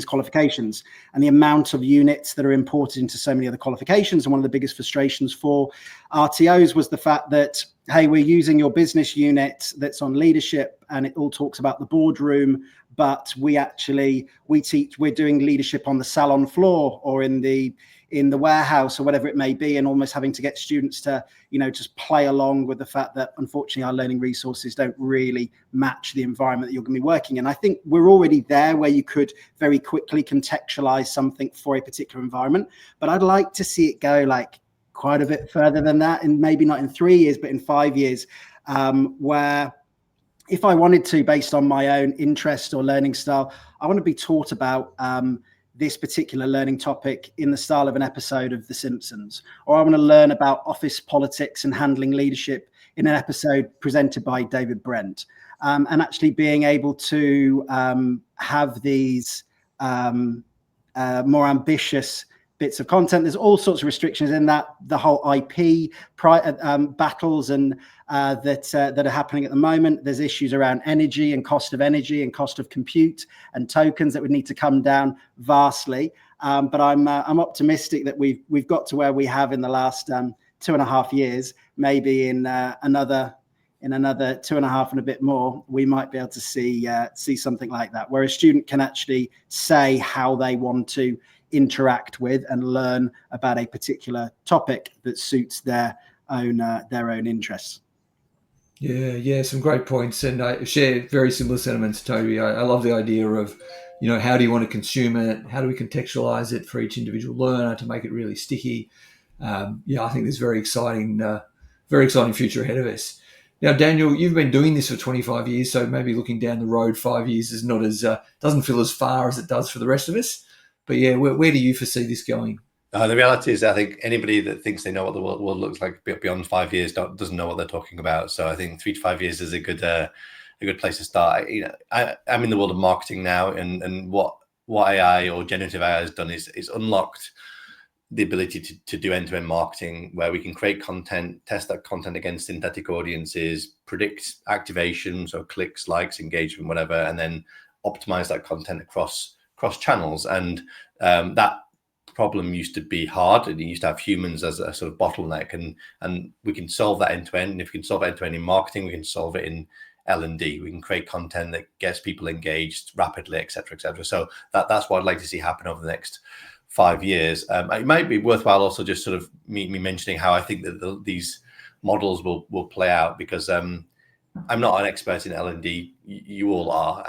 qualifications, and the amount of units that are imported into so many other qualifications. And one of the biggest frustrations for RTOs was the fact that, hey, we're using your business unit that's on leadership, and it all talks about the boardroom, but we're doing leadership on the salon floor, or in the warehouse, or whatever it may be, and almost having to get students to, just play along with the fact that unfortunately our learning resources don't really match the environment that you're going to be working in. I think we're already there where you could very quickly contextualize something for a particular environment, but I'd like to see it go like quite a bit further than that, and maybe not in 3 years, but in 5 years, where if I wanted to, based on my own interest or learning style, I want to be taught about this particular learning topic in the style of an episode of The Simpsons, or I want to learn about office politics and handling leadership in an episode presented by David Brent, and actually being able to have these more ambitious bits of content. There's all sorts of restrictions in that, the whole IP battles and that are happening at the moment. There's issues around energy and cost of compute and tokens that would need to come down vastly. But I'm optimistic that we've got to where we have in the last 2.5 years. Maybe in another in another 2.5 and a bit more, we might be able to see something like that, where a student can actually say how they want to interact with and learn about a particular topic that suits their own interests. Yeah, some great points, and I share very similar sentiments, Toby. I love the idea of, how do you want to consume it? How do we contextualize it for each individual learner to make it really sticky? I think there's very exciting future ahead of us. Now, Daniel, you've been doing this for 25 years, so maybe looking down the road 5 years is not as doesn't feel as far as it does for the rest of us. But yeah, where do you foresee this going? The reality is, I think anybody that thinks they know what the world looks like beyond 5 years doesn't know what they're talking about. So I think 3 to 5 years is a good place to start. I'm in the world of marketing now, and what AI or generative AI has done is unlocked the ability to do end-to-end marketing, where we can create content, test that content against synthetic audiences, predict activation, so clicks, likes, engagement, whatever, and then optimize that content across channels. And that problem used to be hard, and you used to have humans as a sort of bottleneck, and we can solve that end to end. And if we can solve it end to end in marketing, we can solve it in L&D. We can create content that gets people engaged rapidly, etc., etc. So that's what I'd like to see happen over the next 5 years. It might be worthwhile also just sort of me mentioning how I think that these models will play out, because I'm not an expert in L&D. You all are,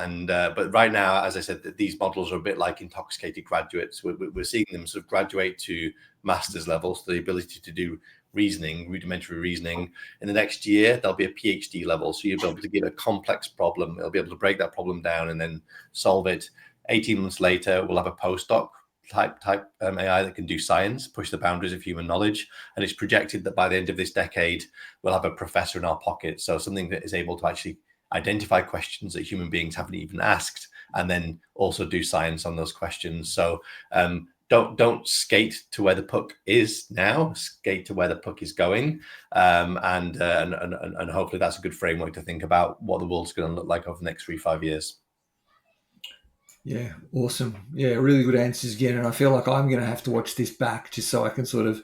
but right now, as I said, these models are a bit like intoxicated graduates. We're seeing them sort of graduate to master's levels, so the ability to do reasoning, rudimentary reasoning. In the next year, there'll be a PhD level, so you'll be able to give a complex problem. They'll be able to break that problem down and then solve it. 18 months later, we'll have a postdoc type AI that can do science, push the boundaries of human knowledge. And it's projected that by the end of this decade, we'll have a professor in our pocket. So something that is able to actually identify questions that human beings haven't even asked, and then also do science on those questions. So don't skate to where the puck is now, skate to where the puck is going. And hopefully that's a good framework to think about what the world's going to look like over the next 3-5 years. Yeah, awesome. Yeah, really good answers again. And I feel like I'm going to have to watch this back just so I can sort of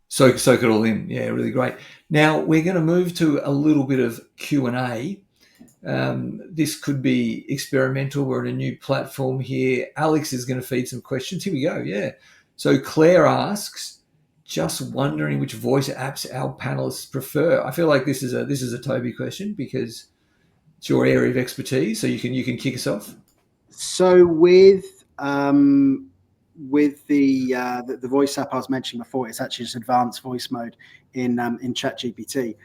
soak it all in. Yeah, really great. Now we're going to move to a little bit of Q&A. This could be experimental. We're on a new platform here. Alex is going to feed some questions. Here we go. Yeah. So Claire asks, just wondering which voice apps our panelists prefer. I feel like this is a Toby question because it's your area of expertise. So you can kick us off. So with the voice app I was mentioning before, it's actually just advanced voice mode in ChatGPT.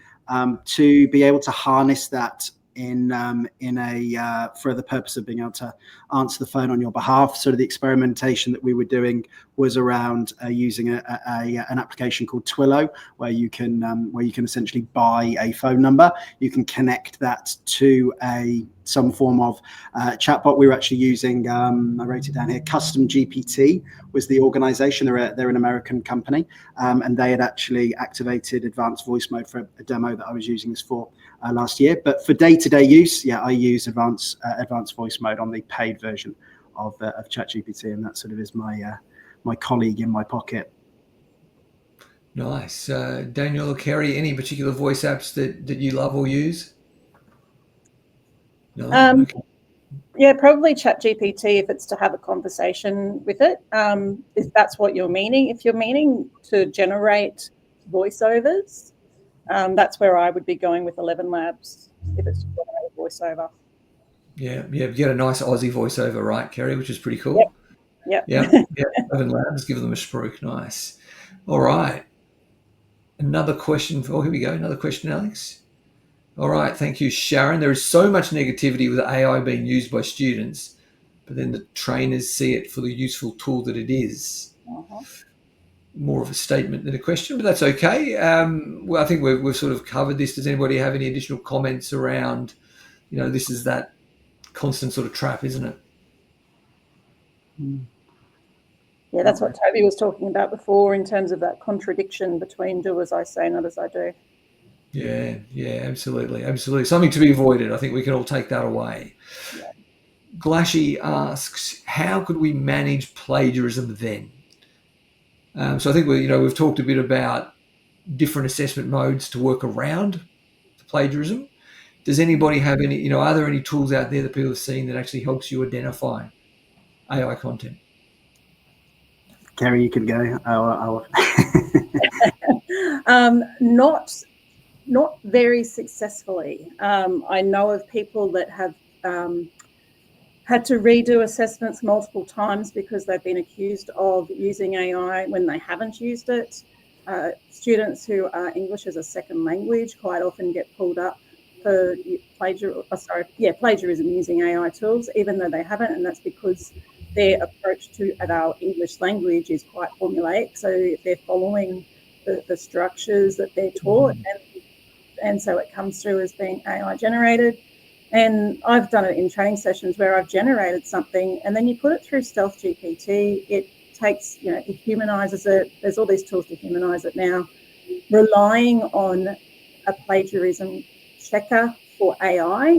To be able to harness that in a for the purpose of being able to answer the phone on your behalf. Sort of the experimentation that we were doing was around using an application called Twilio, where you can essentially buy a phone number. You can connect that to some form of chatbot. We were actually using, I wrote it down here, Custom GPT was the organization. They're an American company, and they had actually activated advanced voice mode for a demo that I was using this for last year. But for day-to-day use, yeah, I use advanced voice mode on the paid version of ChatGPT, and that sort of is my colleague in my pocket. Nice. Daniel or Kerry, any particular voice apps that you love or use? No? Okay. Yeah, probably ChatGPT if it's to have a conversation with it. If that's what you're meaning. If you're meaning to generate voiceovers, that's where I would be going with 11 Labs if it's to generate a voiceover. Yeah, you get a nice Aussie voiceover, right, Kerry, which is pretty cool. Yep. Yeah. 11 Labs, give them a spruik. Nice. All right. Another question. Oh, here we go. Another question, Alex. All right. Thank you, Sharon. There is so much negativity with AI being used by students, but then the trainers see it for the useful tool that it is. Uh-huh. More of a statement than a question, but that's okay. Well, I think we've sort of covered this. Does anybody have any additional comments around, this is that constant sort of trap, isn't it? Yeah, that's what Toby was talking about before in terms of that contradiction between do as I say, not as I do. Yeah, absolutely. Something to be avoided. I think we can all take that away. Yeah. Glashy asks, how could we manage plagiarism then? So I think we've talked a bit about different assessment modes to work around plagiarism. Does anybody have any, are there any tools out there that people have seen that actually helps you identify AI content? Kerry, you can go. Not very successfully. I know of people that have had to redo assessments multiple times because they've been accused of using AI when they haven't used it. Students who are English as a second language quite often get pulled up for plagiarism using AI tools, even though they haven't, and that's because their approach to our English language is quite formulaic. So if they're following the structures that they're taught, and so it comes through as being AI generated. And I've done it in training sessions where I've generated something and then you put it through Stealth GPT. It takes, it humanizes it. There's all these tools to humanize it now. Relying on a plagiarism checker for AI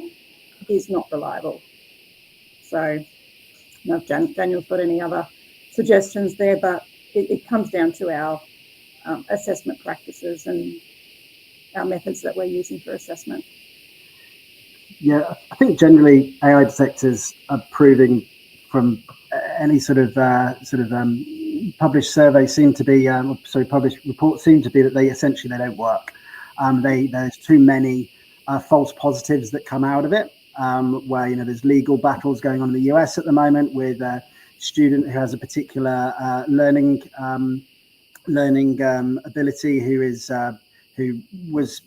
is not reliable. So I don't know if Daniel's got any other suggestions there, but it comes down to our assessment practices and our methods that we're using for assessment. Yeah, I think generally AI detectors are proving from any sort of published surveys seem to be, published reports seem to be that they don't work. There's too many false positives that come out of it. Where there's legal battles going on in the US at the moment with a student who has a particular learning ability who was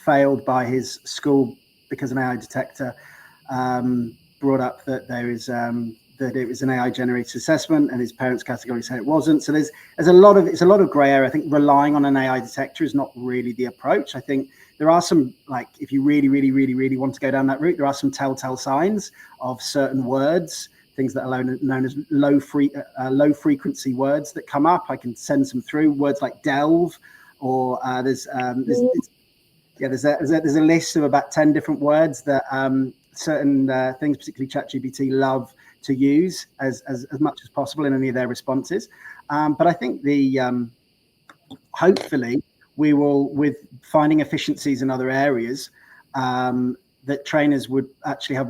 failed by his school because an AI detector brought up that that it was an AI generated assessment, and his parents categorically said it wasn't. So there's a lot of grey area. I think relying on an AI detector is not really the approach. I think there are some, like, if you really want to go down that route, there are some telltale signs of certain words, things that are known as low frequency words that come up. I can send some through, words like delve, or there's a list of about 10 different words that certain things, particularly ChatGPT, love to use as much as possible in any of their responses. But I think hopefully we will, with finding efficiencies in other areas, that trainers would actually have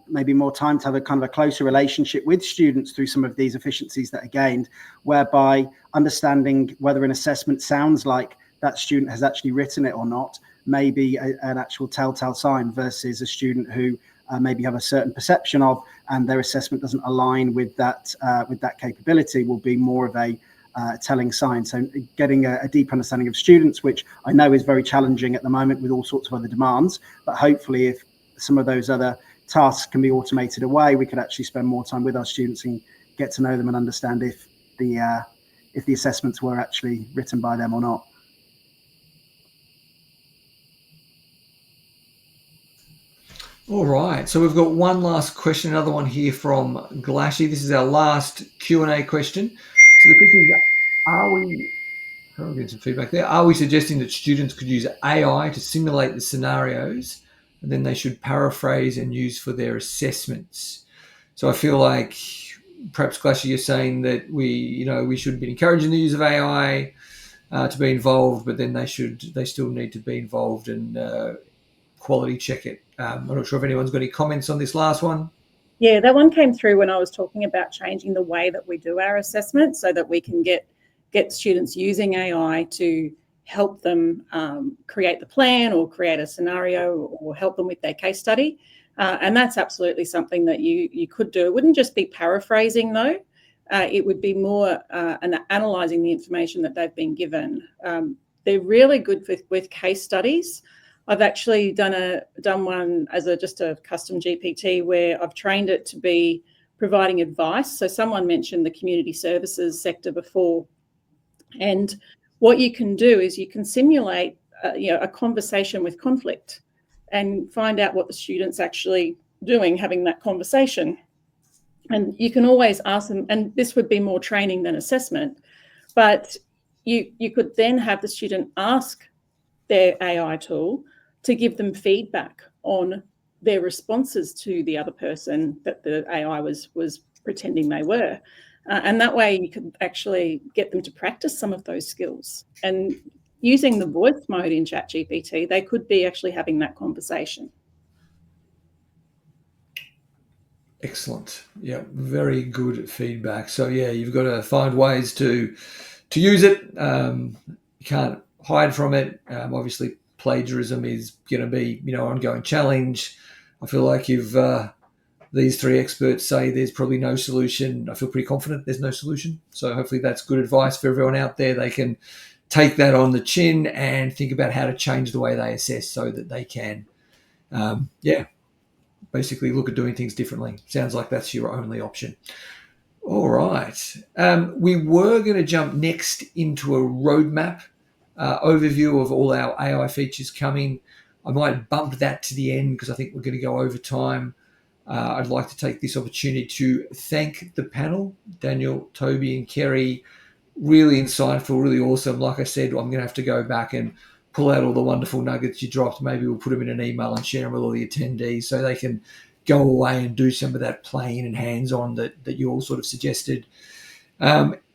maybe more time to have a kind of a closer relationship with students through some of these efficiencies that are gained, whereby understanding whether an assessment sounds like that student has actually written it or not may be an actual telltale sign, versus a student who maybe have a certain perception of, and their assessment doesn't align with that capability, will be more of a telling sign. So getting a deep understanding of students, which I know is very challenging at the moment with all sorts of other demands, but hopefully if some of those other tasks can be automated away, we could actually spend more time with our students and get to know them and understand if the assessments were actually written by them or not. All right, so we've got one last question, another one here from Glashy. This is our last Q&A question. So the question is, I'm getting some feedback there. Are we suggesting that students could use AI to simulate the scenarios and then they should paraphrase and use for their assessments? So I feel like perhaps, Glashy, you're saying that we should be encouraging the use of AI to be involved, but then they still need to be involved and quality check it. I'm not sure if anyone's got any comments on this last one. Yeah, that one came through when I was talking about changing the way that we do our assessments so that we can get students using AI to help them create the plan or create a scenario or help them with their case study. And that's absolutely something that you could do. It wouldn't just be paraphrasing, though. It would be more analysing the information that they've been given. They're really good with case studies. I've actually done one as just a custom GPT where I've trained it to be providing advice. So someone mentioned the community services sector before, and what you can do is you can simulate a conversation with conflict and find out what the student's actually doing, having that conversation. And you can always ask them, and this would be more training than assessment, but you could then have the student ask their AI tool to give them feedback on their responses to the other person that the AI was pretending they were. And that way you could actually get them to practice some of those skills. And, using the voice mode in ChatGPT, they could be actually having that conversation. Excellent. Yeah, very good feedback. So yeah, you've got to find ways to use it. You can't hide from it. Obviously, plagiarism is going to be, ongoing challenge. I feel like these three experts say there's probably no solution. I feel pretty confident there's no solution. So hopefully that's good advice for everyone out there. They can take that on the chin and think about how to change the way they assess so that they can, basically look at doing things differently. Sounds like that's your only option. All right. We were going to jump next into a roadmap overview of all our AI features coming. I might bump that to the end because I think we're going to go over time. I'd like to take this opportunity to thank the panel, Daniel, Toby, and Kerry. Really insightful, really awesome. Like I said, I'm going to have to go back and pull out all the wonderful nuggets you dropped. Maybe we'll put them in an email and share them with all the attendees so they can go away and do some of that playing and hands-on that you all sort of suggested.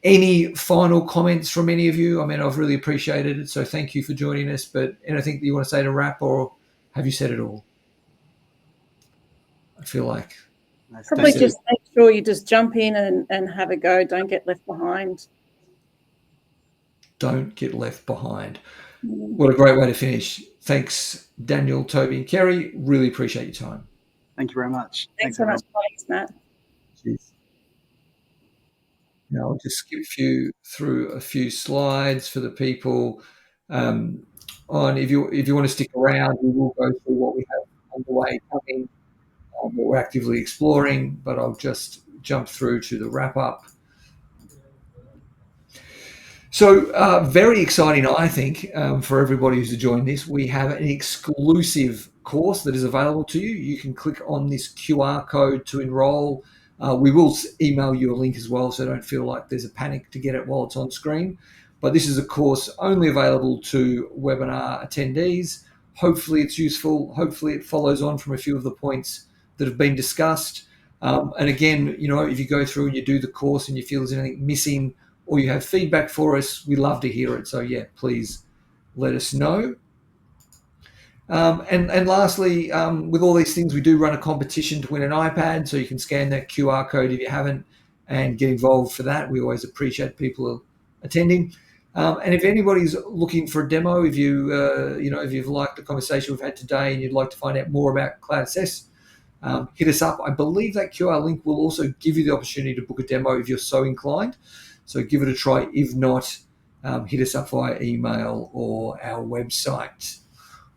Any final comments from any of you? I mean, I've really appreciated it, so thank you for joining us. But anything that you want to say to wrap, or have you said it all? I feel like probably just make sure you just jump in and have a go. Don't get left behind. Don't get left behind. What a great way to finish. Thanks, Daniel, Toby, and Kerry. Really appreciate your time. Thank you very much. Thanks so much, Matt. Cheers. Now I'll just skip through a few slides for the people. If you want to stick around, we will go through what we have underway coming, what we're actively exploring, but I'll just jump through to the wrap up. So very exciting, I think, for everybody who's joined this. We have an exclusive course that is available to you. You can click on this QR code to enroll. We will email you a link as well, so don't feel like there's a panic to get it while it's on screen. But this is a course only available to webinar attendees. Hopefully it's useful. Hopefully it follows on from a few of the points that have been discussed. And again, if you go through and you do the course and you feel there's anything missing or you have feedback for us, we love to hear it. So yeah, please let us know. And lastly, with all these things, we do run a competition to win an iPad, so you can scan that QR code if you haven't and get involved for that. We always appreciate people attending. And if anybody's looking for a demo, if you've liked the conversation we've had today and you'd like to find out more about Cloud Assess, hit us up. I believe that QR link will also give you the opportunity to book a demo if you're so inclined. So give it a try. If not, hit us up via email or our website.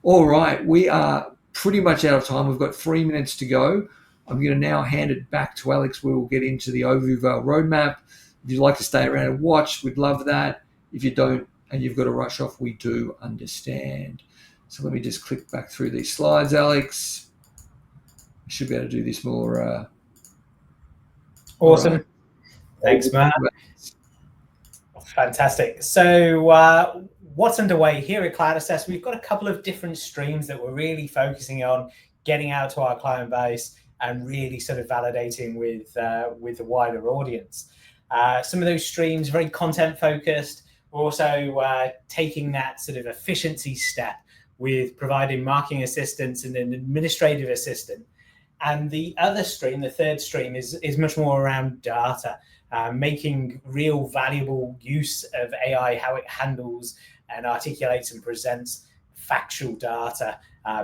All right, we are pretty much out of time. We've got 3 minutes to go. I'm going to now hand it back to Alex where we'll get into the overview of our roadmap. If you'd like to stay around and watch, we'd love that. If you don't and you've got to rush off, we do understand. So let me just click back through these slides, Alex. I should be able to do this more. Awesome. Right. Thanks, Matt. Fantastic. So what's underway here at Cloud Assess? We've got a couple of different streams that we're really focusing on getting out to our client base and really sort of validating with the wider audience. Some of those streams very content focused. We're also taking that sort of efficiency step with providing marketing assistance and an administrative assistant. And the other stream, the third stream, is much more around data, making real valuable use of AI, how it handles and articulates and presents factual data,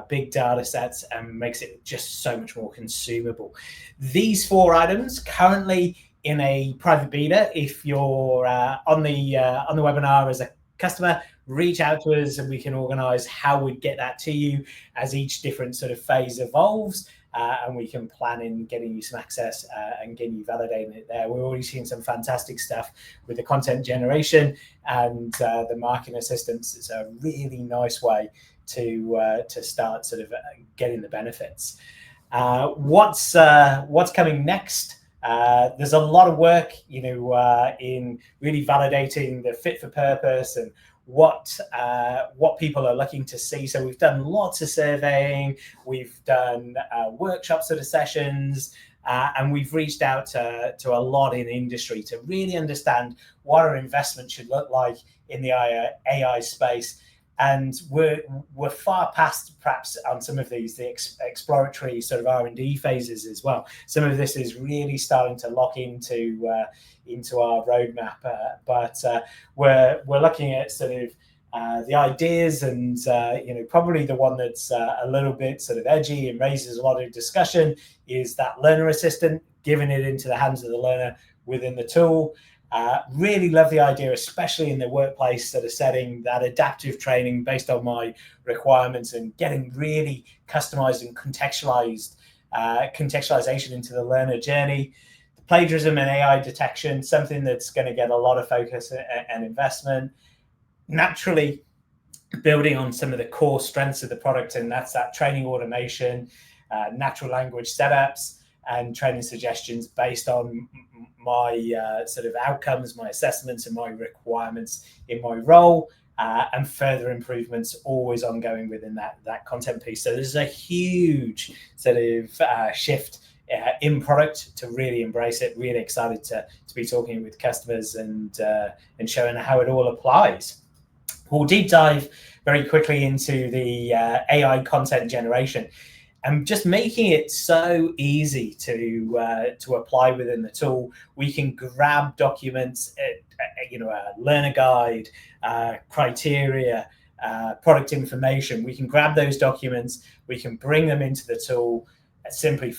big data sets, and makes it just so much more consumable. These 4 items currently in a private beta. If you're on the webinar as a customer, reach out to us and we can organize how we get that to you as each different sort of phase evolves. And we can plan in getting you some access and getting you validating it there. We're already seeing some fantastic stuff with the content generation and the marketing assistance. It's a really nice way to start sort of getting the benefits. What's coming next? There's a lot of work, in really validating the fit for purpose and what people are looking to see. So we've done lots of surveying, we've done workshop sort of sessions, And we've reached out to a lot in industry to really understand what our investment should look like in the AI space. And we're far past perhaps on some of these, the exploratory sort of R&D phases as well. Some of this is really starting to lock into our roadmap, but we're looking at sort of the ideas, and probably the one that's a little bit sort of edgy and raises a lot of discussion is that learner assistant, giving it into the hands of the learner within the tool. Really love the idea, especially in the workplace sort of setting, that adaptive training based on my requirements and getting really customized and contextualization into the learner journey. The plagiarism and AI detection, something that's going to get a lot of focus and investment. Naturally, building on some of the core strengths of the product, and that's that training automation, natural language setups, and training suggestions based on my sort of outcomes, my assessments, and my requirements in my role, and further improvements always ongoing within that content piece. So there's a huge sort of shift in product to really embrace it. Really excited to be talking with customers and showing how it all applies. We'll deep dive very quickly into the AI content generation, and just making it so easy to apply within the tool. We can grab documents, a learner guide, criteria, product information. We can grab those documents, we can bring them into the tool, simply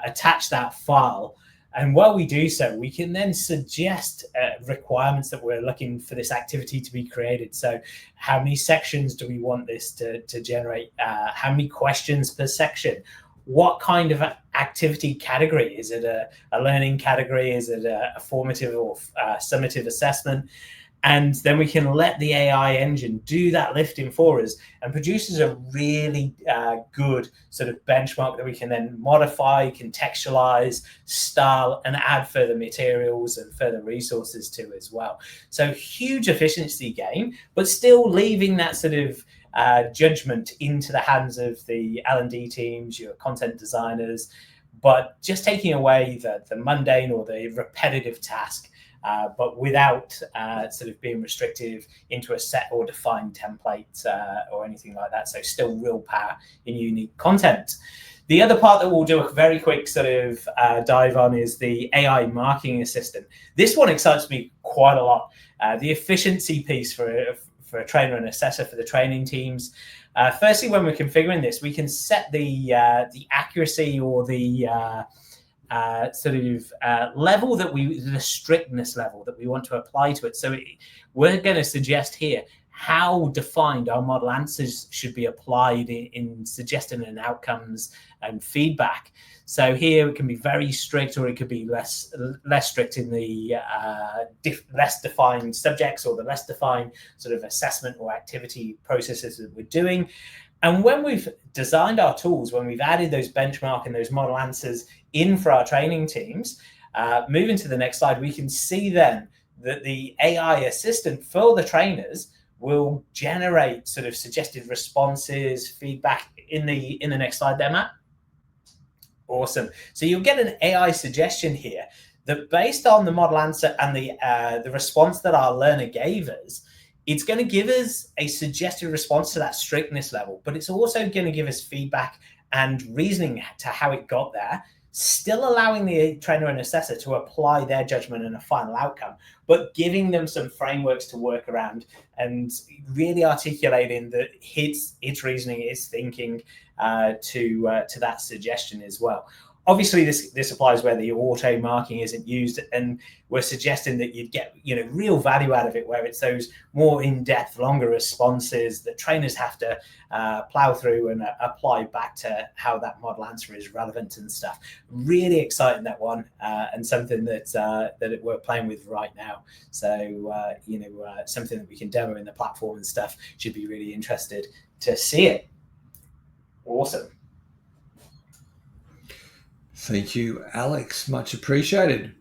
attach that file. And while we do so, we can then suggest requirements that we're looking for this activity to be created. So how many sections do we want this to generate? How many questions per section? What kind of activity category? Is it a learning category? Is it a formative or summative assessment? And then we can let the AI engine do that lifting for us and produces a really good sort of benchmark that we can then modify, contextualize, style, and add further materials and further resources to as well. So huge efficiency gain, but still leaving that sort of judgment into the hands of the L&D teams, your content designers, but just taking away the mundane or the repetitive task. But without sort of being restrictive into a set or defined template or anything like that. So still real power in unique content. The other part that we'll do a very quick sort of dive on is the AI marking assistant. This one excites me quite a lot. The efficiency piece for a trainer and assessor for the training teams. Firstly, when we're configuring this, we can set the accuracy or the level that the strictness level that we want to apply to it. So we're going to suggest here how defined our model answers should be applied in suggesting and outcomes and feedback. So here it can be very strict, or it could be less strict in the less defined subjects or the less defined sort of assessment or activity processes that we're doing. And when we've designed our tools, when we've added those benchmark and those model answers in for our training teams, moving to the next slide, we can see then that the AI assistant for the trainers will generate sort of suggested responses, feedback in the next slide there, Matt. Awesome. So you'll get an AI suggestion here that based on the model answer and the response that our learner gave us, it's going to give us a suggested response to that strictness level, but it's also going to give us feedback and reasoning to how it got there, still allowing the trainer and assessor to apply their judgment and a final outcome, but giving them some frameworks to work around and really articulating that its reasoning, its thinking to that suggestion as well. Obviously, this applies where the auto marking isn't used, and we're suggesting that you'd get real value out of it, where it's those more in-depth, longer responses that trainers have to plow through and apply back to how that model answer is relevant and stuff. Really exciting, that one, and something that we're playing with right now. So something that we can demo in the platform and stuff. Should be really interested to see it. Awesome. Thank you, Alex. Much appreciated.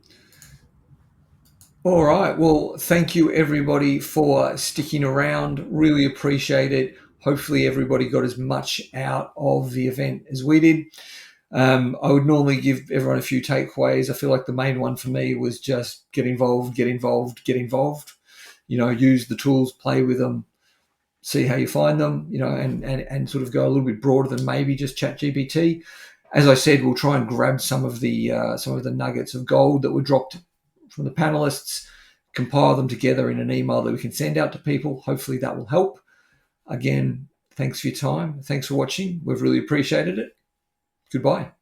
All right. Well, thank you, everybody, for sticking around. Really appreciate it. Hopefully, everybody got as much out of the event as we did. I would normally give everyone a few takeaways. I feel like the main one for me was just get involved, get involved, get involved. Use the tools, play with them, see how you find them, and sort of go a little bit broader than maybe just ChatGPT. As I said, we'll try and grab some of the nuggets of gold that were dropped from the panelists, compile them together in an email that we can send out to people. Hopefully that will help. Again, thanks for your time. Thanks for watching. We've really appreciated it. Goodbye.